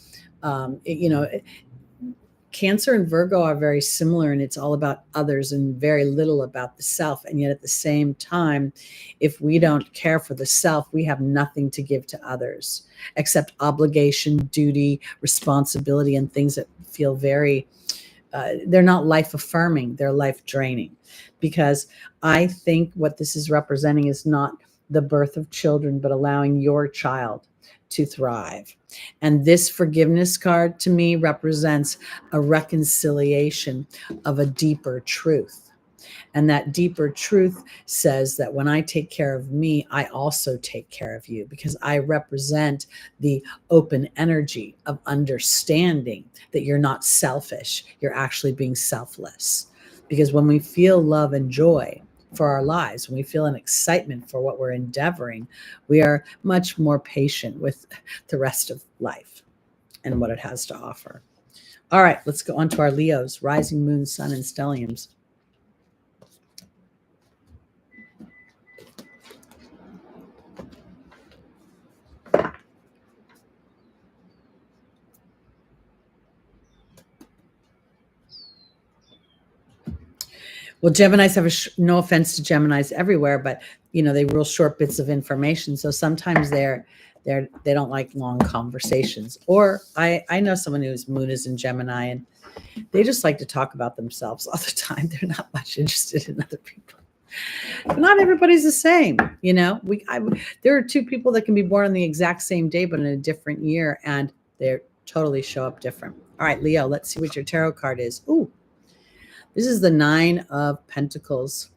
Cancer and Virgo are very similar, and it's all about others and very little about the self. And yet at the same time, if we don't care for the self, we have nothing to give to others except obligation, duty, responsibility, and things that feel very they're not life affirming, they're life draining. Because I think what this is representing is not the birth of children, but allowing your child to thrive. And this Forgiveness card to me represents a reconciliation of a deeper truth. And that deeper truth says that when I take care of me, I also take care of you, because I represent the open energy of understanding that you're not selfish, you're actually being selfless. Because when we feel love and joy for our lives, when we feel an excitement for what we're endeavoring, we are much more patient with the rest of life and what it has to offer. All right, let's go on to our Leos, rising, moon, sun, and stelliums. Well, Geminis have no offense to Geminis everywhere, but they real short bits of information. So sometimes they don't like long conversations. Or I know someone whose moon is in Gemini, and they just like to talk about themselves all the time. They're not much interested in other people. But not everybody's the same. There are two people that can be born on the exact same day, but in a different year, and they totally show up different. All right, Leo, let's see what your tarot card is. Ooh. This is the 9 of Pentacles.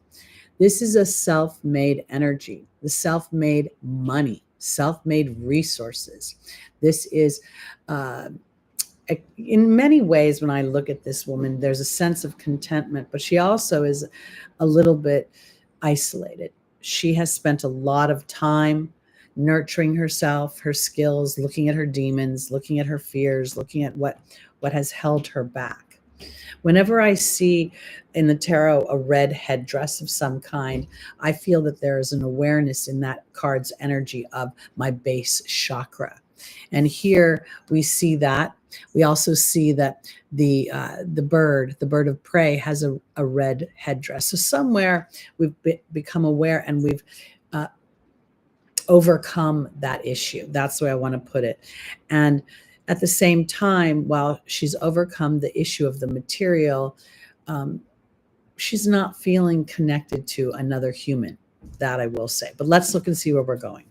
This is a self-made energy. the self-made money, self-made resources. This is, in many ways, when I look at this woman, there's a sense of contentment, but she also is a little bit isolated. She has spent a lot of time nurturing herself, her skills, looking at her demons, looking at her fears, looking at what has held her back. Whenever I see in the tarot a red headdress of some kind, I feel that there is an awareness in that card's energy of my base chakra. And here we see that. We also see that the bird of prey, has a red headdress. So somewhere we've become aware, and we've overcome that issue. That's the way I want to put it. And at the same time, while she's overcome the issue of the material, she's not feeling connected to another human. That I will say. But let's look and see where we're going.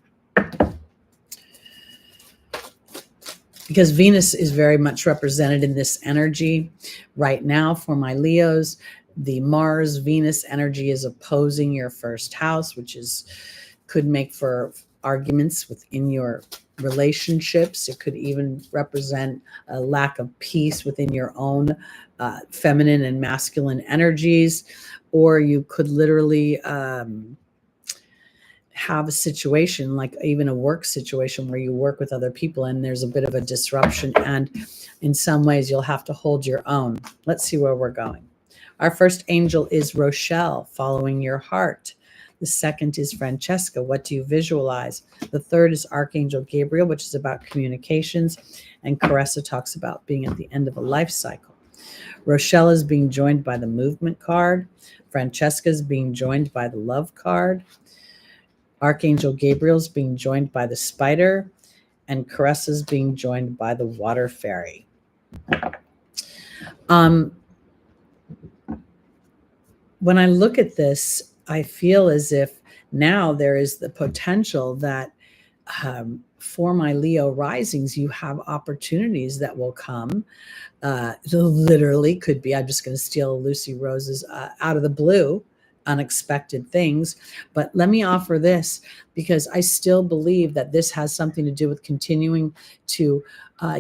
Because Venus is very much represented in this energy right now for my Leos. The Mars-Venus energy is opposing your first house, which could make for arguments within your relationships. It could even represent a lack of peace within your own feminine and masculine energies. Or you could literally have a situation, like even a work situation, where you work with other people and there's a bit of a disruption, and in some ways you'll have to hold your own. Let's see where we're going. Our first angel is Rochelle, following your heart. The second is Francesca, what do you visualize? The third is Archangel Gabriel, which is about communications, and Caressa talks about being at the end of a life cycle. Rochelle is being joined by the movement card. Francesca is being joined by the love card. Archangel Gabriel is being joined by the spider, and Caressa is being joined by the water fairy. When I look at this, I feel as if now there is the potential that for my Leo risings, you have opportunities that will come. Literally could be, I'm just going to steal Lucy Rose's out of the blue, unexpected things. But let me offer this, because I still believe that this has something to do with continuing to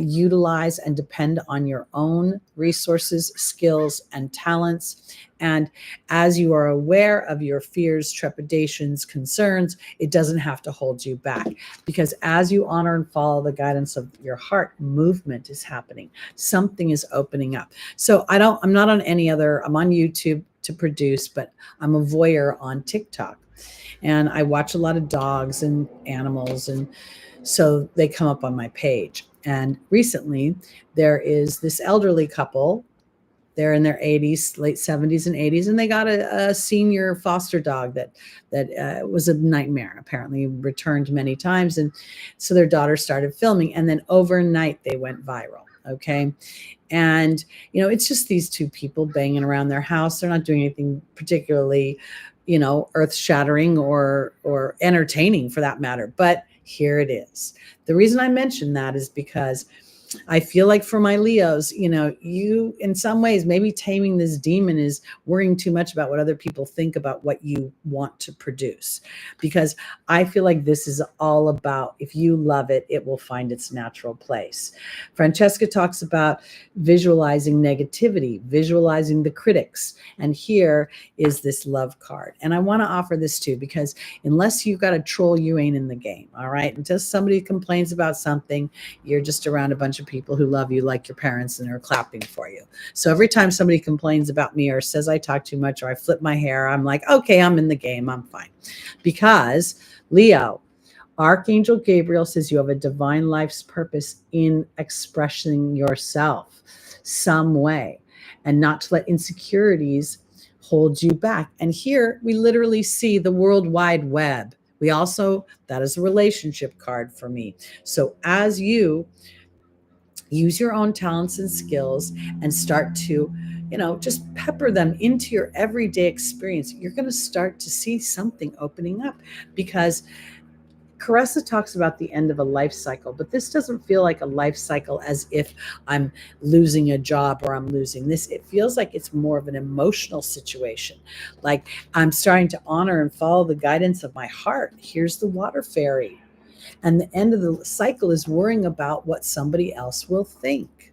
utilize and depend on your own resources, skills, and talents. And as you are aware of your fears, trepidations, concerns, it doesn't have to hold you back, because as you honor and follow the guidance of your heart, movement is happening. Something is opening up. So I'm not on any other, I'm on YouTube to produce, but I'm a voyeur on TikTok. And I watch a lot of dogs and animals, and so they come up on my page. And recently there is this elderly couple. They're in their 80s, late 70s and 80s, and they got a senior foster dog that was a nightmare, apparently returned many times. And so their daughter started filming, and then overnight they went viral. Okay. And, it's just these two people banging around their house. They're not doing anything particularly, earth shattering or entertaining, for that matter. But here it is. The reason I mention that is because I feel like for my Leos, you in some ways, maybe taming this demon is worrying too much about what other people think about what you want to produce. Because I feel like this is all about, if you love it, it will find its natural place. Francesca talks about visualizing negativity, visualizing the critics. And here is this love card. And I want to offer this too, because unless you've got a troll, you ain't in the game. All right. Until somebody complains about something, you're just around a bunch of people who love you like your parents and are clapping for you. So every time somebody complains about me or says I talk too much or I flip my hair, I'm like, okay, I'm in the game. I'm fine. Because Leo, Archangel Gabriel says you have a divine life's purpose in expressing yourself some way, and not to let insecurities hold you back. And here we literally see the World Wide Web. We also, that is a relationship card for me. So as you use your own talents and skills and start to, just pepper them into your everyday experience, you're going to start to see something opening up. Because Caressa talks about the end of a life cycle, but this doesn't feel like a life cycle as if I'm losing a job or I'm losing this. It feels like it's more of an emotional situation. Like I'm starting to honor and follow the guidance of my heart. Here's the water fairy. And the end of the cycle is worrying about what somebody else will think.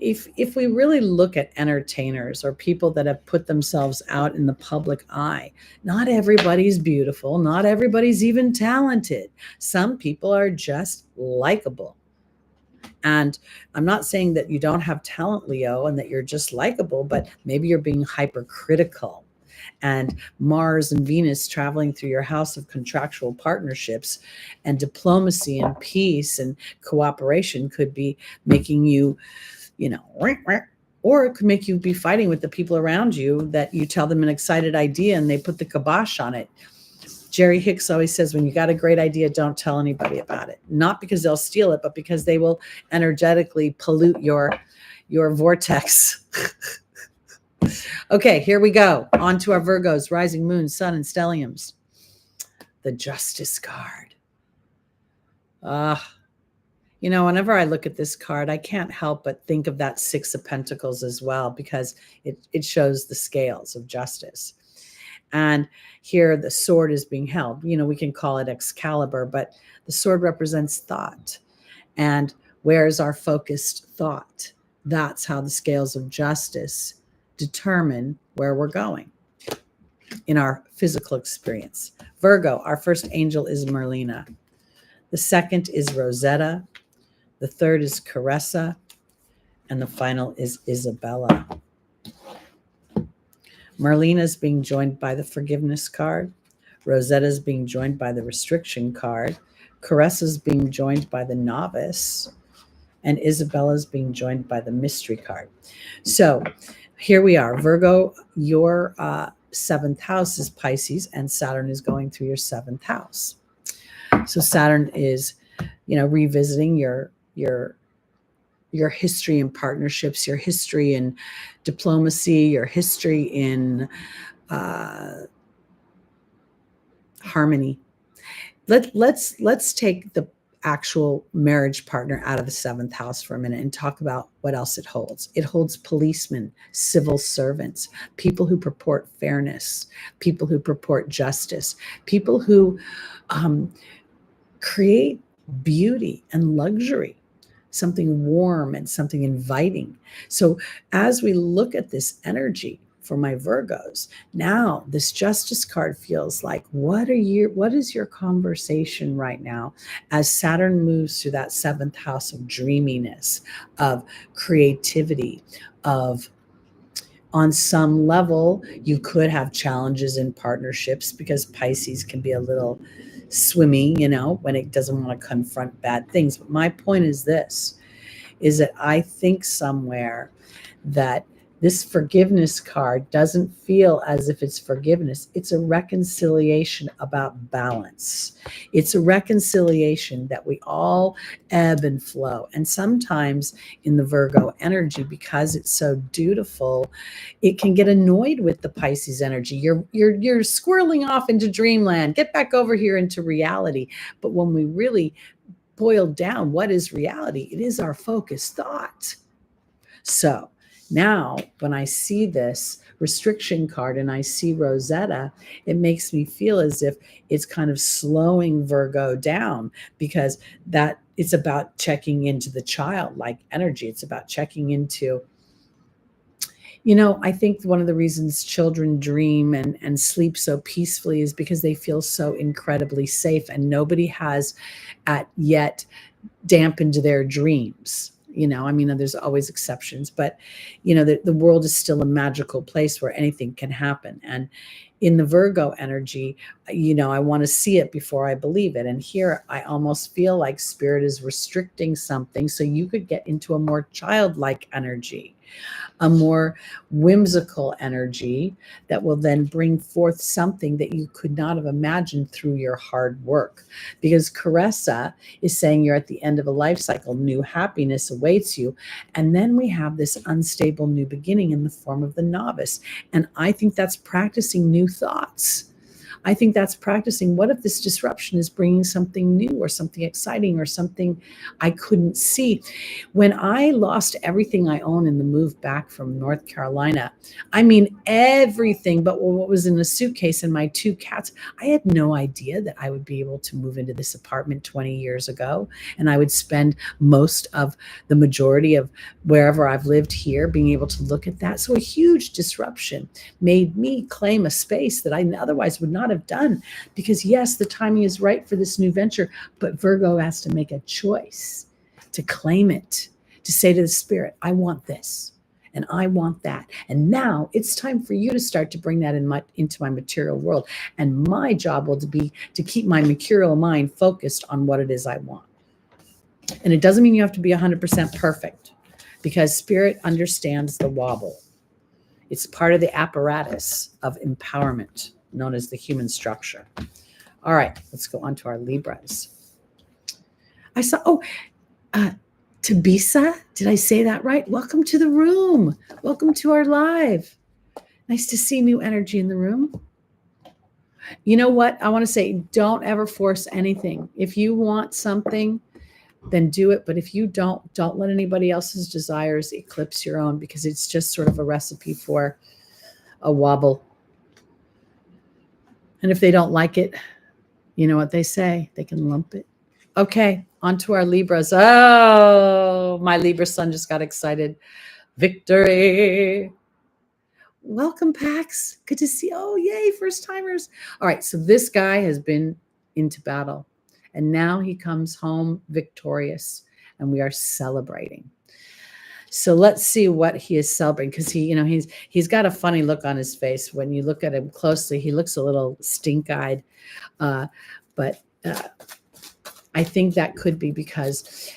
If we really look at entertainers or people that have put themselves out in the public eye, not everybody's beautiful, not everybody's even talented. Some people are just likable. And I'm not saying that you don't have talent, Leo, and that you're just likable, but maybe you're being hypercritical. And Mars and Venus traveling through your house of contractual partnerships and diplomacy and peace and cooperation could be making you, or it could make you be fighting with the people around you that you tell them an excited idea and they put the kibosh on it. Jerry Hicks always says, when you got a great idea, don't tell anybody about it. Not because they'll steal it, but because they will energetically pollute your vortex. Okay, here we go. On to our Virgos, rising moon, sun, and stelliums. The Justice card. Whenever I look at this card, I can't help but think of that Six of Pentacles as well, because it shows the scales of justice. And here the sword is being held. We can call it Excalibur, but the sword represents thought. And where's our focused thought? That's how the scales of justice determine where we're going in our physical experience. Virgo, our first angel is Merlina. The second is Rosetta. The third is Caressa. And the final is Isabella. Merlina is being joined by the forgiveness card. Rosetta is being joined by the restriction card. Caressa is being joined by the novice. And Isabella is being joined by the mystery card. So here we are. Virgo, your seventh house is Pisces, and Saturn is going through your seventh house. So Saturn is, revisiting your history in partnerships, your history in diplomacy, your history in harmony. Let's take the actual marriage partner out of the seventh house for a minute and talk about what else it holds. It holds policemen, civil servants, people who purport fairness, people who purport justice, people who create beauty and luxury, something warm and something inviting. So as we look at this energy for my Virgos, now this Justice card feels like, what is your conversation right now as Saturn moves through that seventh house of dreaminess, of creativity, of, on some level, you could have challenges in partnerships because Pisces can be a little swimmy, when it doesn't want to confront bad things. But my point is this, is that I think somewhere that this forgiveness card doesn't feel as if it's forgiveness. It's a reconciliation about balance. It's a reconciliation that we all ebb and flow. And sometimes in the Virgo energy, because it's so dutiful, it can get annoyed with the Pisces energy. You're squirreling off into dreamland. Get back over here into reality. But when we really boil down, what is reality? It is our focused thought. So now, when I see this restriction card and I see Rosetta, it makes me feel as if it's kind of slowing Virgo down, because that it's about checking into the childlike energy. It's about checking into, I think one of the reasons children dream and sleep so peacefully is because they feel so incredibly safe, and nobody has yet dampened their dreams. There's always exceptions, but, the world is still a magical place where anything can happen. And in the Virgo energy, I want to see it before I believe it. And here I almost feel like Spirit is restricting something so you could get into a more childlike energy, a more whimsical energy that will then bring forth something that you could not have imagined through your hard work. Because Caressa is saying you're at the end of a life cycle, new happiness awaits you. And then we have this unstable new beginning in the form of the novice. And I think that's practicing new thoughts. I think that's practicing. What if this disruption is bringing something new or something exciting or something I couldn't see? When I lost everything I own in the move back from North Carolina, I mean, everything but what was in the suitcase and my 2 cats, I had no idea that I would be able to move into this apartment 20 years ago. And I would spend most of the majority of wherever I've lived here being able to look at that. So a huge disruption made me claim a space that I otherwise would not have done, because yes, the timing is right for this new venture, but Virgo has to make a choice to claim it, to say to the spirit, I want this and I want that. And now it's time for you to start to bring that into my material world. And my job will be to keep my mercurial mind focused on what it is I want. And it doesn't mean you have to be 100% perfect, because spirit understands the wobble. It's part of the apparatus of empowerment known as the human structure. All right, let's go on to our Libras. I saw, Tabisa, did I say that right? Welcome to the room. Welcome to our live. Nice to see new energy in the room. You know what? I want to say, don't ever force anything. If you want something, then do it. But if you don't let anybody else's desires eclipse your own, because it's just sort of a recipe for a wobble. And if they don't like it, you know what they say, they can lump it. Okay, on to our Libras. Oh, my Libra sun just got excited. Victory. Welcome, Pax. Good to see you. Oh, yay, first timers. All right, so this guy has been into battle, and now he comes home victorious, and we are celebrating. So let's see what he is celebrating, because he's got a funny look on his face. When you look at him closely, he looks a little stink-eyed, but I think that could be because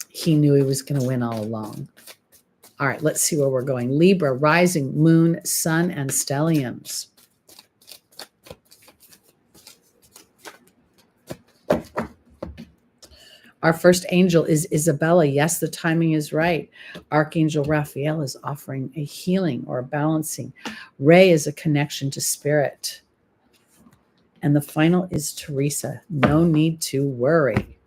he knew he was going to win all along. All right, let's see where we're going. Libra, rising, moon, sun, and stelliums. Our first angel is Isabella. Yes, the timing is right. Archangel Raphael is offering a healing or a balancing. Ray is a connection to spirit. And the final is Teresa. No need to worry.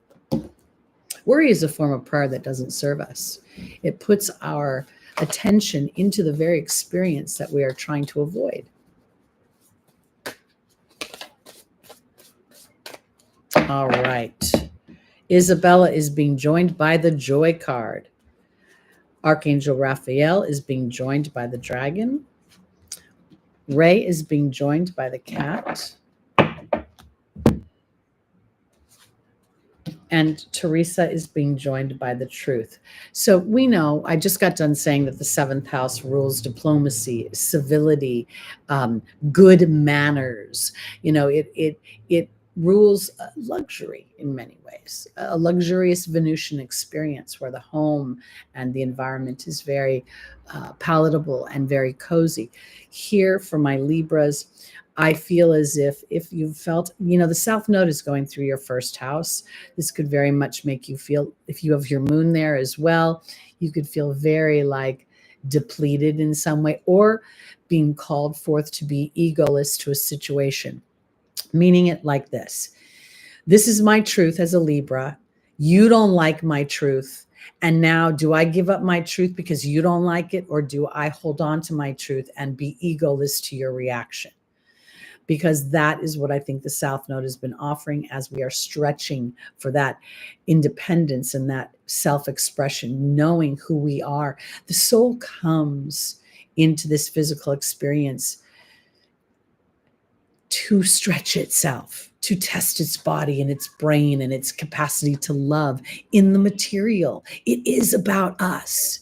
Worry is a form of prayer that doesn't serve us. It puts our attention into the very experience that we are trying to avoid. All right. Isabella is being joined by the Joy card. Archangel Raphael is being joined by the dragon. Ray is being joined by the cat. And Teresa is being joined by the truth. So we know, I just got done saying that the 7th house rules diplomacy, civility, good manners. It rules luxury in many ways, a luxurious Venusian experience where the home and the environment is very palatable and very cozy. Here for my Libras, I feel as if you've felt, the South Node is going through your first house. This could very much make you feel, if you have your moon there as well, you could feel very depleted in some way, or being called forth to be egoless to a situation. Meaning it like this. This is my truth as a Libra. You don't like my truth. And now, do I give up my truth because you don't like it? Or do I hold on to my truth and be egoless to your reaction? Because that is what I think the South Node has been offering as we are stretching for that independence and that self-expression, knowing who we are. The soul comes into this physical experience to stretch itself, to test its body and its brain and its capacity to love in the material. It is about us.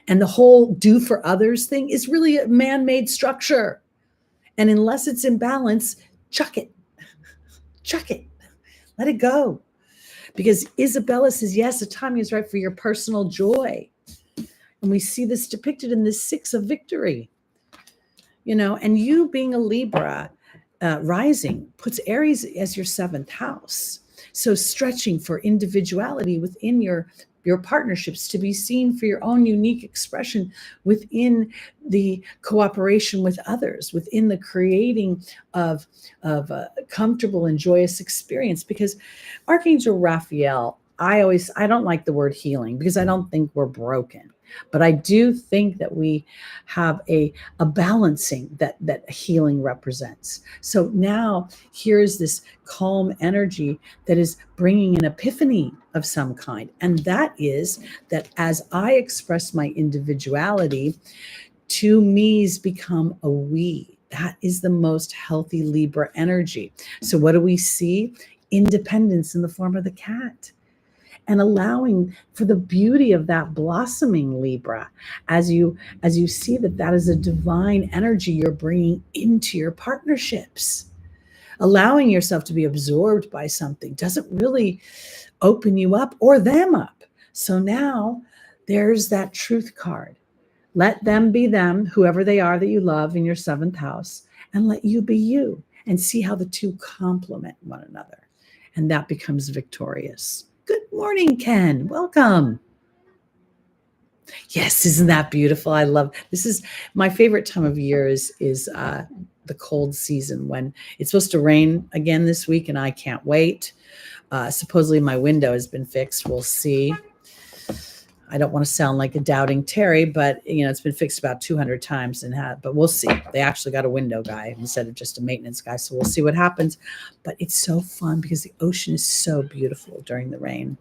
And the whole do for others thing is really a man-made structure. And unless it's in balance, chuck it. Chuck it. Let it go. Because Isabella says, yes, the timing is right for your personal joy. And we see this depicted in this 6 of victory. And you being a Libra, rising puts Aries as your 7th house. So stretching for individuality within your your partnerships to be seen for your own unique expression within the cooperation with others, within the creating of a comfortable and joyous experience. Because Archangel Raphael, I don't like the word healing because I don't think we're broken. But I do think that we have a balancing that healing represents. So now here's this calm energy that is bringing an epiphany of some kind. And that is that as I express my individuality, two me's become a we. That is the most healthy Libra energy. So what do we see? Independence in the form of the cat, and allowing for the beauty of that blossoming Libra as you see that is a divine energy you're bringing into your partnerships. Allowing yourself to be absorbed by something doesn't really open you up or them up. So now there's that truth card. Let them be them, whoever they are that you love in your seventh house, and let you be you, and see how the two complement one another. And that becomes victorious. Good morning, Ken. Welcome. Yes, isn't that beautiful? I love this. Is my favorite time of year is the cold season, when it's supposed to rain again this week, and I can't wait. Supposedly my window has been fixed. We'll see. I don't want to sound like a doubting Teri, but it's been fixed about 200 times but we'll see. They actually got a window guy instead of just a maintenance guy. So we'll see what happens. But it's so fun because the ocean is so beautiful during the rain,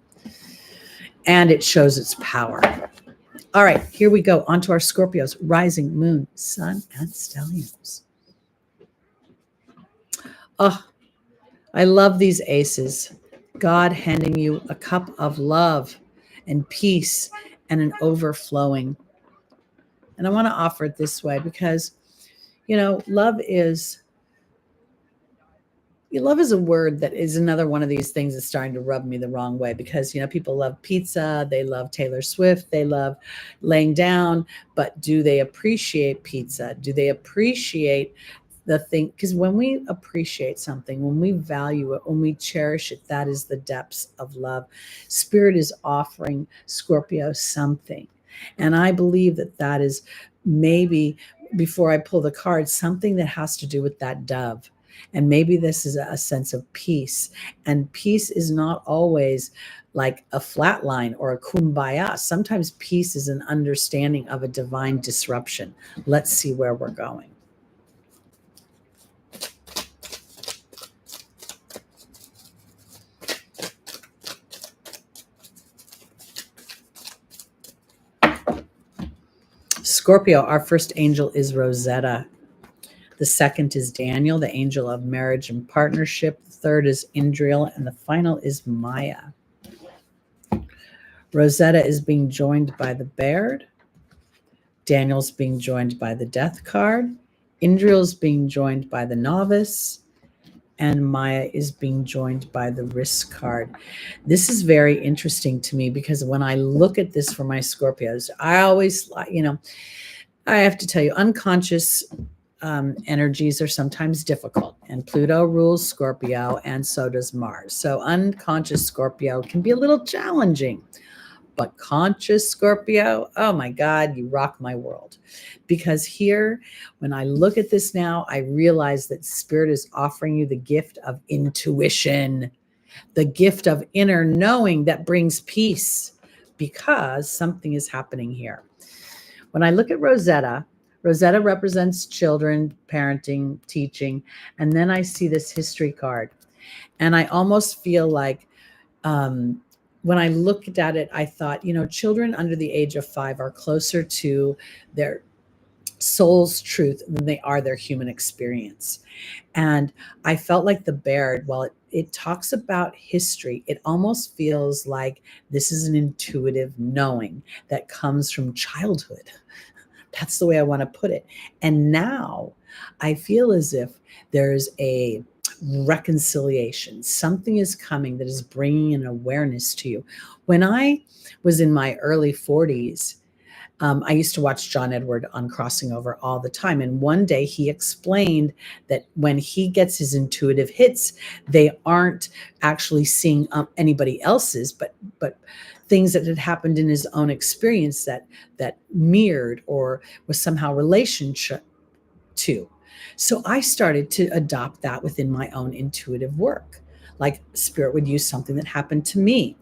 and it shows its power. All right, here we go. On to our Scorpios, rising, moon, sun, and stelliums. Oh, I love these aces. God handing you a cup of love and peace and an overflowing. And I want to offer it this way because, love is a word that is another one of these things that's starting to rub me the wrong way, because, people love pizza, they love Taylor Swift, they love laying down, but do they appreciate pizza? Do they appreciate the thing? Because when we appreciate something, when we value it, when we cherish it, that is the depths of love. Spirit is offering Scorpio something. And I believe that is maybe, before I pull the card, something that has to do with that dove. And maybe this is a sense of peace. And peace is not always like a flat line or a kumbaya. Sometimes peace is an understanding of a divine disruption. Let's see where we're going. Scorpio, our first angel is Rosetta. The second is Daniel, the angel of marriage and partnership. The third is Indriel, and the final is Maya. Rosetta is being joined by the Baird. Daniel's being joined by the Death card. Indriel's being joined by the Novice. And Maya is being joined by the Risk card. This is very interesting to me because when I look at this for my Scorpios, I always, I have to tell you, unconscious energies are sometimes difficult, and Pluto rules Scorpio, and so does Mars. So unconscious Scorpio can be a little challenging, but conscious Scorpio, oh my God, you rock my world. Because here, when I look at this now, I realize that Spirit is offering you the gift of intuition, the gift of inner knowing that brings peace, because something is happening here. When I look at Rosetta, Rosetta represents children, parenting, teaching, and then I see this history card. And I almost feel like when I looked at it, I thought, children under the age of 5 are closer to their soul's truth than they are their human experience. And I felt like the Baird, while it talks about history, it almost feels like this is an intuitive knowing that comes from childhood. That's the way I want to put it. And now I feel as if there's a reconciliation. Something is coming that is bringing an awareness to you. When I was in my early 40s, I used to watch John Edward on Crossing Over all the time. And one day he explained that when he gets his intuitive hits, they aren't actually seeing anybody else's, but things that had happened in his own experience that mirrored or was somehow relationship to. So I started to adopt that within my own intuitive work. Like spirit would use something that happened to me.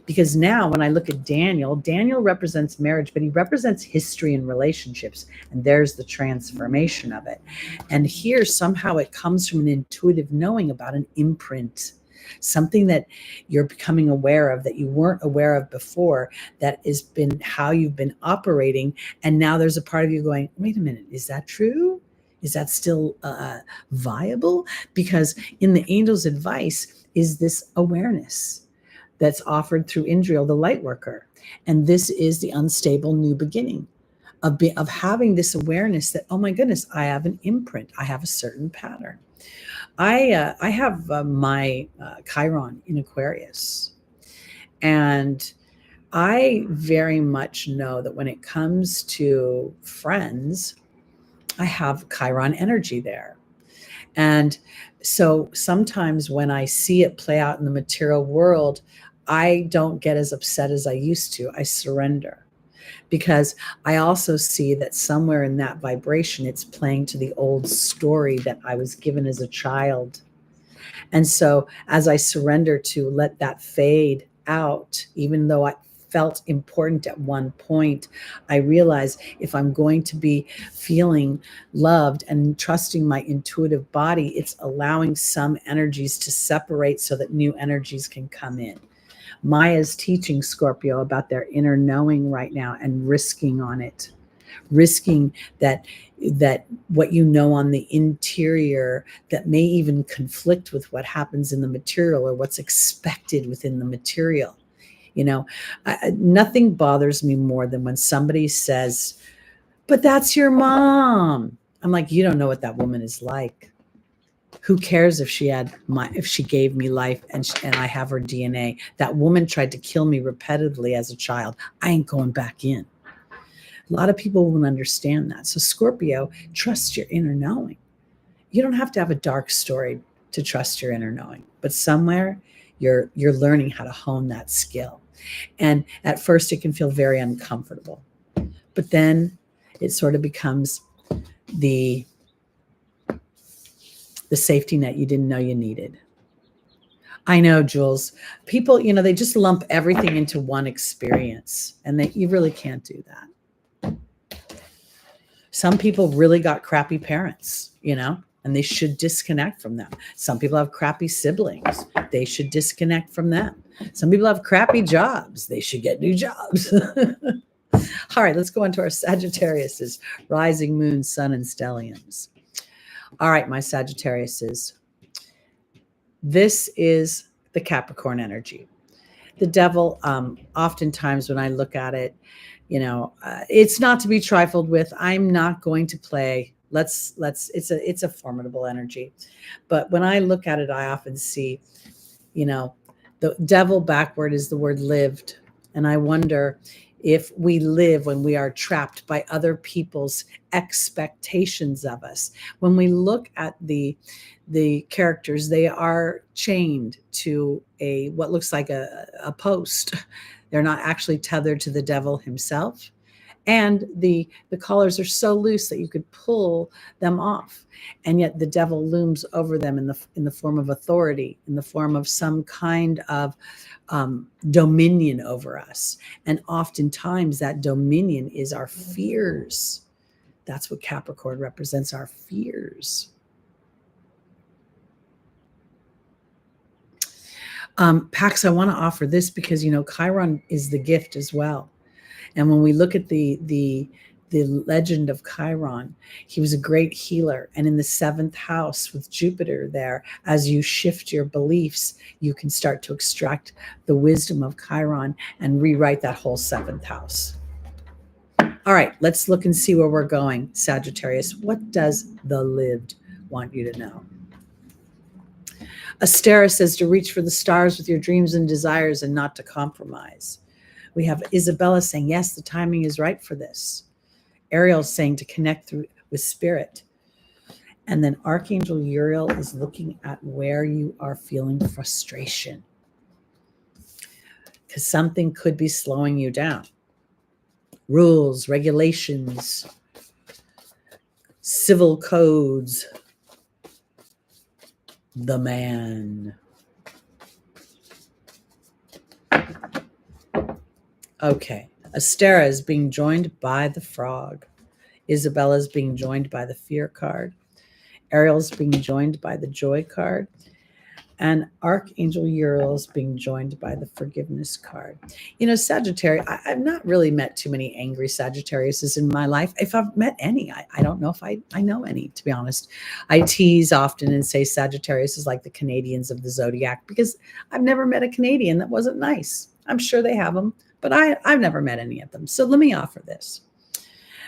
Because now when I look at Daniel, Daniel represents marriage, but he represents history and relationships. And there's the transformation of it. And here somehow it comes from an intuitive knowing about an imprint, something that you're becoming aware of that you weren't aware of before, that has been how you've been operating. And now there's a part of you going, wait a minute, is that true? Is that still viable? Because in the angel's advice is this awareness that's offered through Indriel, the light worker. And this is the unstable new beginning of having this awareness that, oh my goodness, I have an imprint. I have a certain pattern. I have my Chiron in Aquarius. And I very much know that when it comes to friends, I have Chiron energy there. And so sometimes when I see it play out in the material world, I don't get as upset as I used to. I surrender, because I also see that somewhere in that vibration, it's playing to the old story that I was given as a child. And so as I surrender to let that fade out, even though I felt important at one point, I realize if I'm going to be feeling loved and trusting my intuitive body, it's allowing some energies to separate so that new energies can come in. Maya's teaching Scorpio about their inner knowing right now and risking on it, risking that what you know on the interior that may even conflict with what happens in the material or what's expected within the material. Nothing bothers me more than when somebody says, but that's your mom. I'm like, you don't know what that woman is like. Who cares if she gave me life and I have her DNA? That woman tried to kill me repetitively as a child. I ain't going back in. A lot of people won't understand that. So Scorpio, trust your inner knowing. You don't have to have a dark story to trust your inner knowing, but somewhere you're learning how to hone that skill. And at first it can feel very uncomfortable, but then it sort of becomes the safety net you didn't know you needed. I know, Jules. People, they just lump everything into one experience, and you really can't do that. Some people really got crappy parents, and they should disconnect from them. Some people have crappy siblings. They should disconnect from them. Some people have crappy jobs. They should get new jobs. All right, let's go on to our Sagittariuses, rising moon, sun, and stelliums. All right, my Sagittariuses. This is the Capricorn energy. The devil, oftentimes when I look at it, it's not to be trifled with. I'm not going to play. It's a formidable energy. But when I look at it, I often see, the devil backward is the word lived. And I wonder if we live when we are trapped by other people's expectations of us. When we look at the characters, they are chained to what looks like a post. They're not actually tethered to the devil himself. And the collars are so loose that you could pull them off. And yet the devil looms over them in the form of authority, in the form of some kind of dominion over us. And oftentimes that dominion is our fears. That's what Capricorn represents, our fears. Pax, I want to offer this because, Chiron is the gift as well. And when we look at the legend of Chiron, he was a great healer. And in the 7th house with Jupiter there, as you shift your beliefs, you can start to extract the wisdom of Chiron and rewrite that whole 7th house. All right, let's look and see where we're going, Sagittarius. What does the lived want you to know? Astera says to reach for the stars with your dreams and desires and not to compromise. We have Isabella saying, yes, the timing is right for this. Ariel saying to connect through with spirit. And then Archangel Uriel is looking at where you are feeling frustration, because something could be slowing you down. Rules, regulations, civil codes. The man. Okay. Astera is being joined by the frog. Isabella is being joined by the fear card. Ariel's being joined by the joy card. And Archangel Uriel is being joined by the forgiveness card. You know, Sagittarius, I've not really met too many angry Sagittariuses in my life. If I've met any, I don't know if I know any, to be honest. I tease often and say Sagittarius is like the Canadians of the Zodiac, because I've never met a Canadian that wasn't nice. I'm sure they have them, but I've never met any of them. So let me offer this.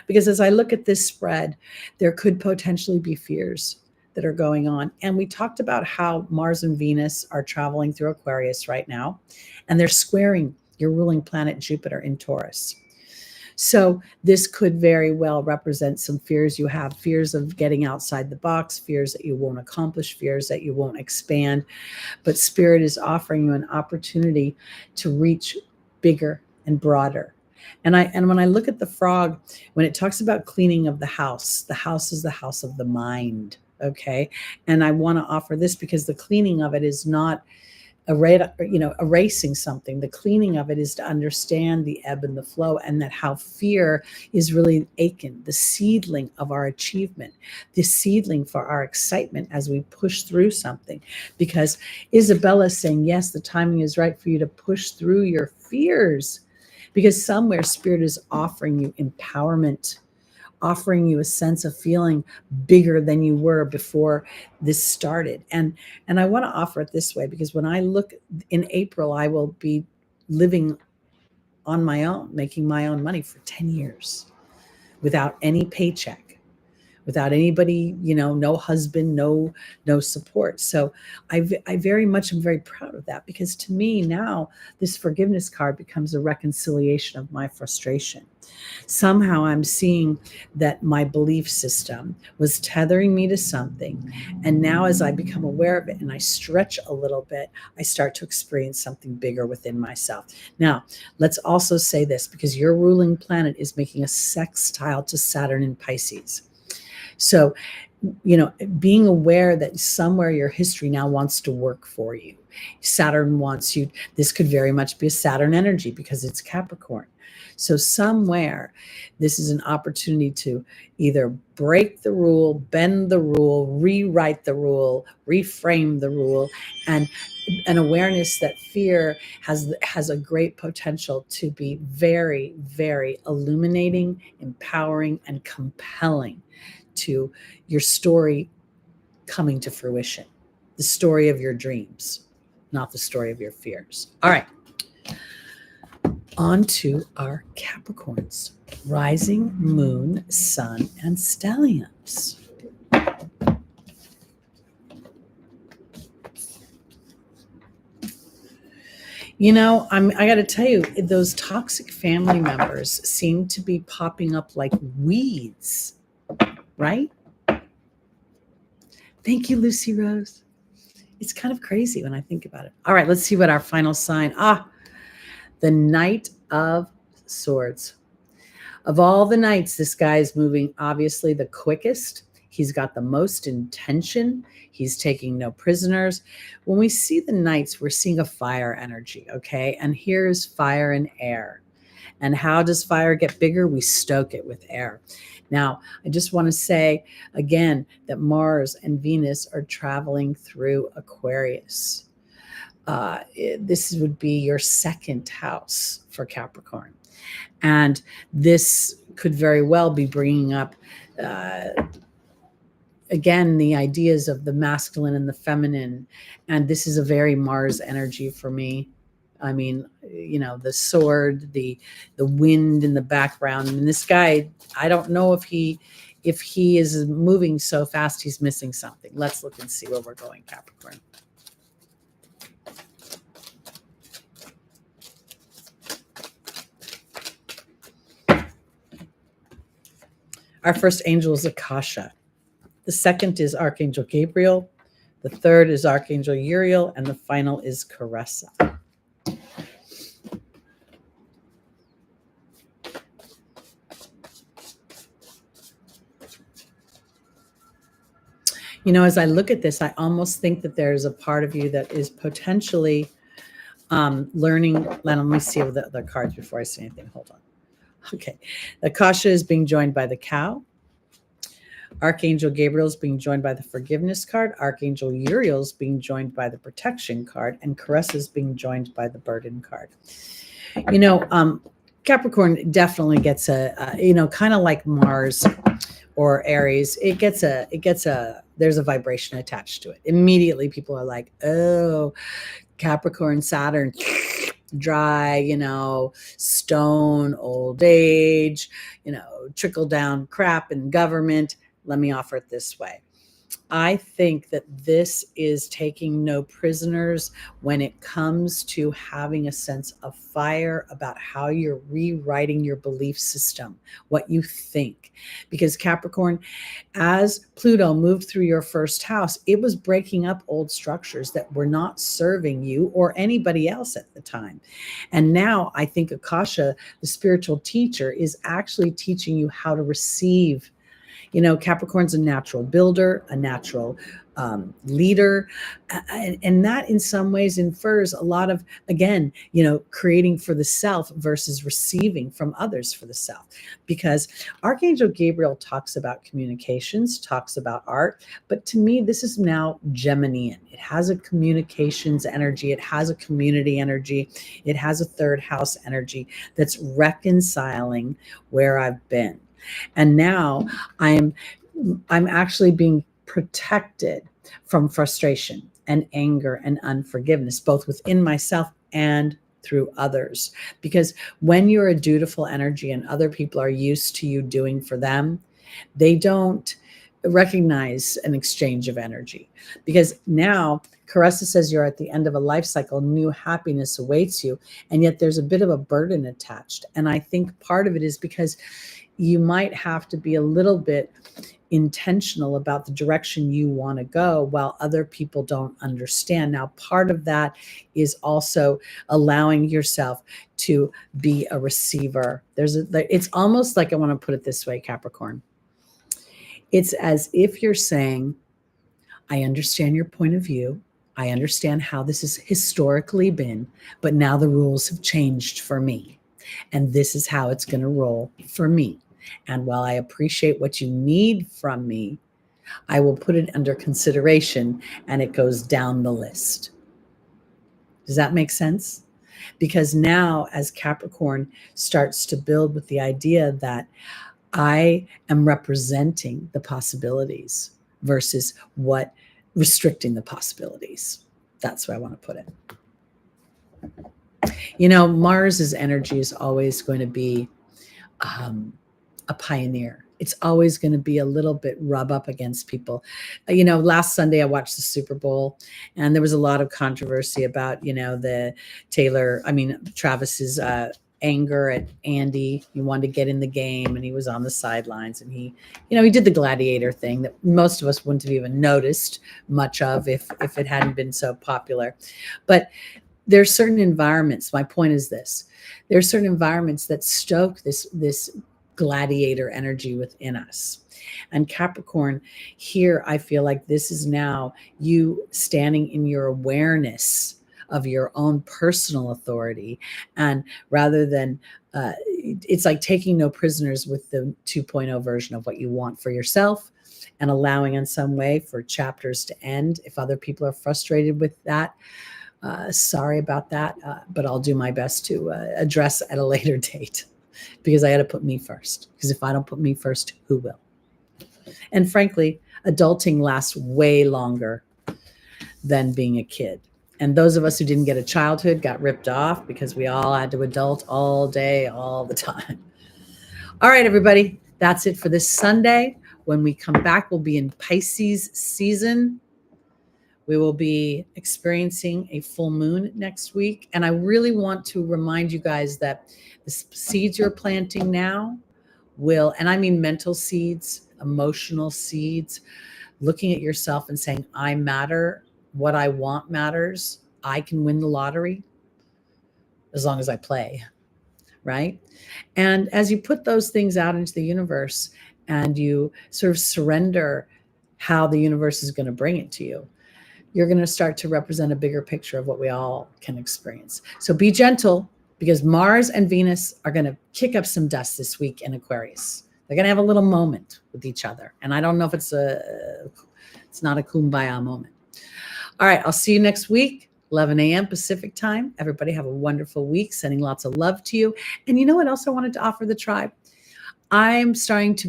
Because as I look at this spread, there could potentially be fears that are going on. And we talked about how Mars and Venus are traveling through Aquarius right now, and they're squaring your ruling planet Jupiter in Taurus. So this could very well represent some fears you have, fears of getting outside the box, fears that you won't accomplish, fears that you won't expand. But Spirit is offering you an opportunity to reach bigger and broader. And when I look at the frog, when it talks about cleaning of the house is the house of the mind. Okay. And I want to offer this because the cleaning of it is not erasing something. The cleaning of it is to understand the ebb and the flow, and that how fear is really akin, the seedling of our achievement, the seedling for our excitement as we push through something. Because Isabella is saying, yes, the timing is right for you to push through your fears, because somewhere Spirit is offering you empowerment, offering you a sense of feeling bigger than you were before this started. And I want to offer it this way, because when I look in April, I will be living on my own, making my own money for 10 years without any paycheck, without anybody, no husband, no support. So I very much am very proud of that, because to me now this forgiveness card becomes a reconciliation of my frustration. Somehow I'm seeing that my belief system was tethering me to something. And now as I become aware of it and I stretch a little bit, I start to experience something bigger within myself. Now, let's also say this, because your ruling planet is making a sextile to Saturn in Pisces. So, being aware that somewhere your history now wants to work for you. Saturn wants you. This could very much be a Saturn energy because it's Capricorn. So somewhere this is an opportunity to either break the rule, bend the rule, rewrite the rule, reframe the rule, and an awareness that fear has a great potential to be very, very illuminating, empowering, and compelling to your story coming to fruition, the story of your dreams, not the story of your fears. All right. On to our Capricorns, rising, moon, sun, and stelliums. I got to tell you, those toxic family members seem to be popping up like weeds, right? Thank you, Lucy Rose. It's kind of crazy when I think about it. All right, let's see what our final sign. The Knight of Swords. Of all the knights, this guy is moving obviously the quickest. He's got the most intention. He's taking no prisoners. When we see the knights, we're seeing a fire energy, okay? And here's fire and air. And how does fire get bigger? We stoke it with air. Now, I just want to say again that Mars and Venus are traveling through Aquarius. This would be your second house for Capricorn. And this could very well be bringing up, again, the ideas of the masculine and the feminine. And this is a very Mars energy for me. I mean, the sword, the wind in the background. And this guy, I don't know if he is moving so fast, he's missing something. Let's look and see where we're going, Capricorn. Our first angel is Akasha. The second is Archangel Gabriel. The third is Archangel Uriel. And the final is Caressa. You know, as I look at this, I almost think that there's a part of you that is potentially learning. Let me see the other cards before I say anything. Hold on. Okay. Akasha is being joined by the cow. Archangel Gabriel is being joined by the forgiveness card. Archangel Uriel is being joined by the protection card. And Caressa is being joined by the burden card. You know, Capricorn definitely gets kind of like Mars or Aries, there's a vibration attached to it. Immediately people are like, oh, Capricorn, Saturn, dry, stone, old age, trickle down crap in government. Let me offer it this way. I think that this is taking no prisoners when it comes to having a sense of fire about how you're rewriting your belief system, what you think. Because Capricorn, as Pluto moved through your first house, it was breaking up old structures that were not serving you or anybody else at the time. And now I think Akasha, the spiritual teacher, is actually teaching you how to receive. Capricorn's a natural builder, a natural leader. And that in some ways infers a lot of, again, creating for the self versus receiving from others for the self. Because Archangel Gabriel talks about communications, talks about art. But to me, this is now Geminian. It has a communications energy. It has a community energy. It has a third house energy that's reconciling where I've been. And now I'm actually being protected from frustration and anger and unforgiveness, both within myself and through others. Because when you're a dutiful energy and other people are used to you doing for them, they don't recognize an exchange of energy. Because now Caressa says you're at the end of a life cycle, new happiness awaits you, and yet there's a bit of a burden attached. And I think part of it is because you might have to be a little bit intentional about the direction you want to go while other people don't understand. Now, part of that is also allowing yourself to be a receiver. It's almost like, I want to put it this way, Capricorn. It's as if you're saying, I understand your point of view. I understand how this has historically been, but now the rules have changed for me. And this is how it's going to roll for me. And while I appreciate what you need from me, I will put it under consideration, and it goes down the list. Does that make sense? Because now, as Capricorn starts to build with the idea that I am representing the possibilities versus what restricting the possibilities. That's where I want to put it. Mars's energy is always going to be a pioneer. It's always going to be a little bit rub up against people. Last Sunday I watched the Super Bowl, and there was a lot of controversy about, Travis's anger at Andy. He wanted to get in the game, and he was on the sidelines, and he did the gladiator thing that most of us wouldn't have even noticed much of if it hadn't been so popular. But there's certain environments. My point is this: there are certain environments that stoke this gladiator energy within us. And Capricorn, here, I feel like this is now you standing in your awareness of your own personal authority. And rather than, it's like taking no prisoners with the 2.0 version of what you want for yourself, and allowing in some way for chapters to end. If other people are frustrated with that, sorry about that, but I'll do my best to address at a later date. Because I got to put me first. Because if I don't put me first, who will? And frankly, adulting lasts way longer than being a kid. And those of us who didn't get a childhood got ripped off because we all had to adult all day, all the time. All right, everybody. That's it for this Sunday. When we come back, we'll be in Pisces season. We will be experiencing a full moon next week. And I really want to remind you guys that the seeds you're planting now will, and I mean mental seeds, emotional seeds, looking at yourself and saying, I matter, what I want matters, I can win the lottery as long as I play, right? And as you put those things out into the universe and you sort of surrender how the universe is going to bring it to you, you're going to start to represent a bigger picture of what we all can experience. So be gentle, because Mars and Venus are going to kick up some dust this week in Aquarius. They're going to have a little moment with each other. And I don't know if it's not a kumbaya moment. All right, I'll see you next week, 11 a.m. Pacific time. Everybody have a wonderful week, sending lots of love to you. And you know what else I wanted to offer the tribe? I've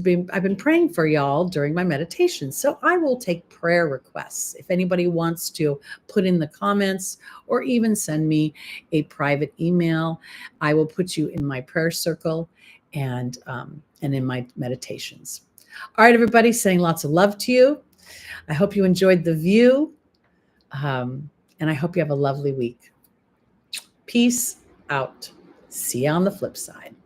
been praying for y'all during my meditation. So I will take prayer requests. If anybody wants to put in the comments or even send me a private email, I will put you in my prayer circle and in my meditations. All right, everybody, sending lots of love to you. I hope you enjoyed the view. And I hope you have a lovely week. Peace out. See you on the flip side.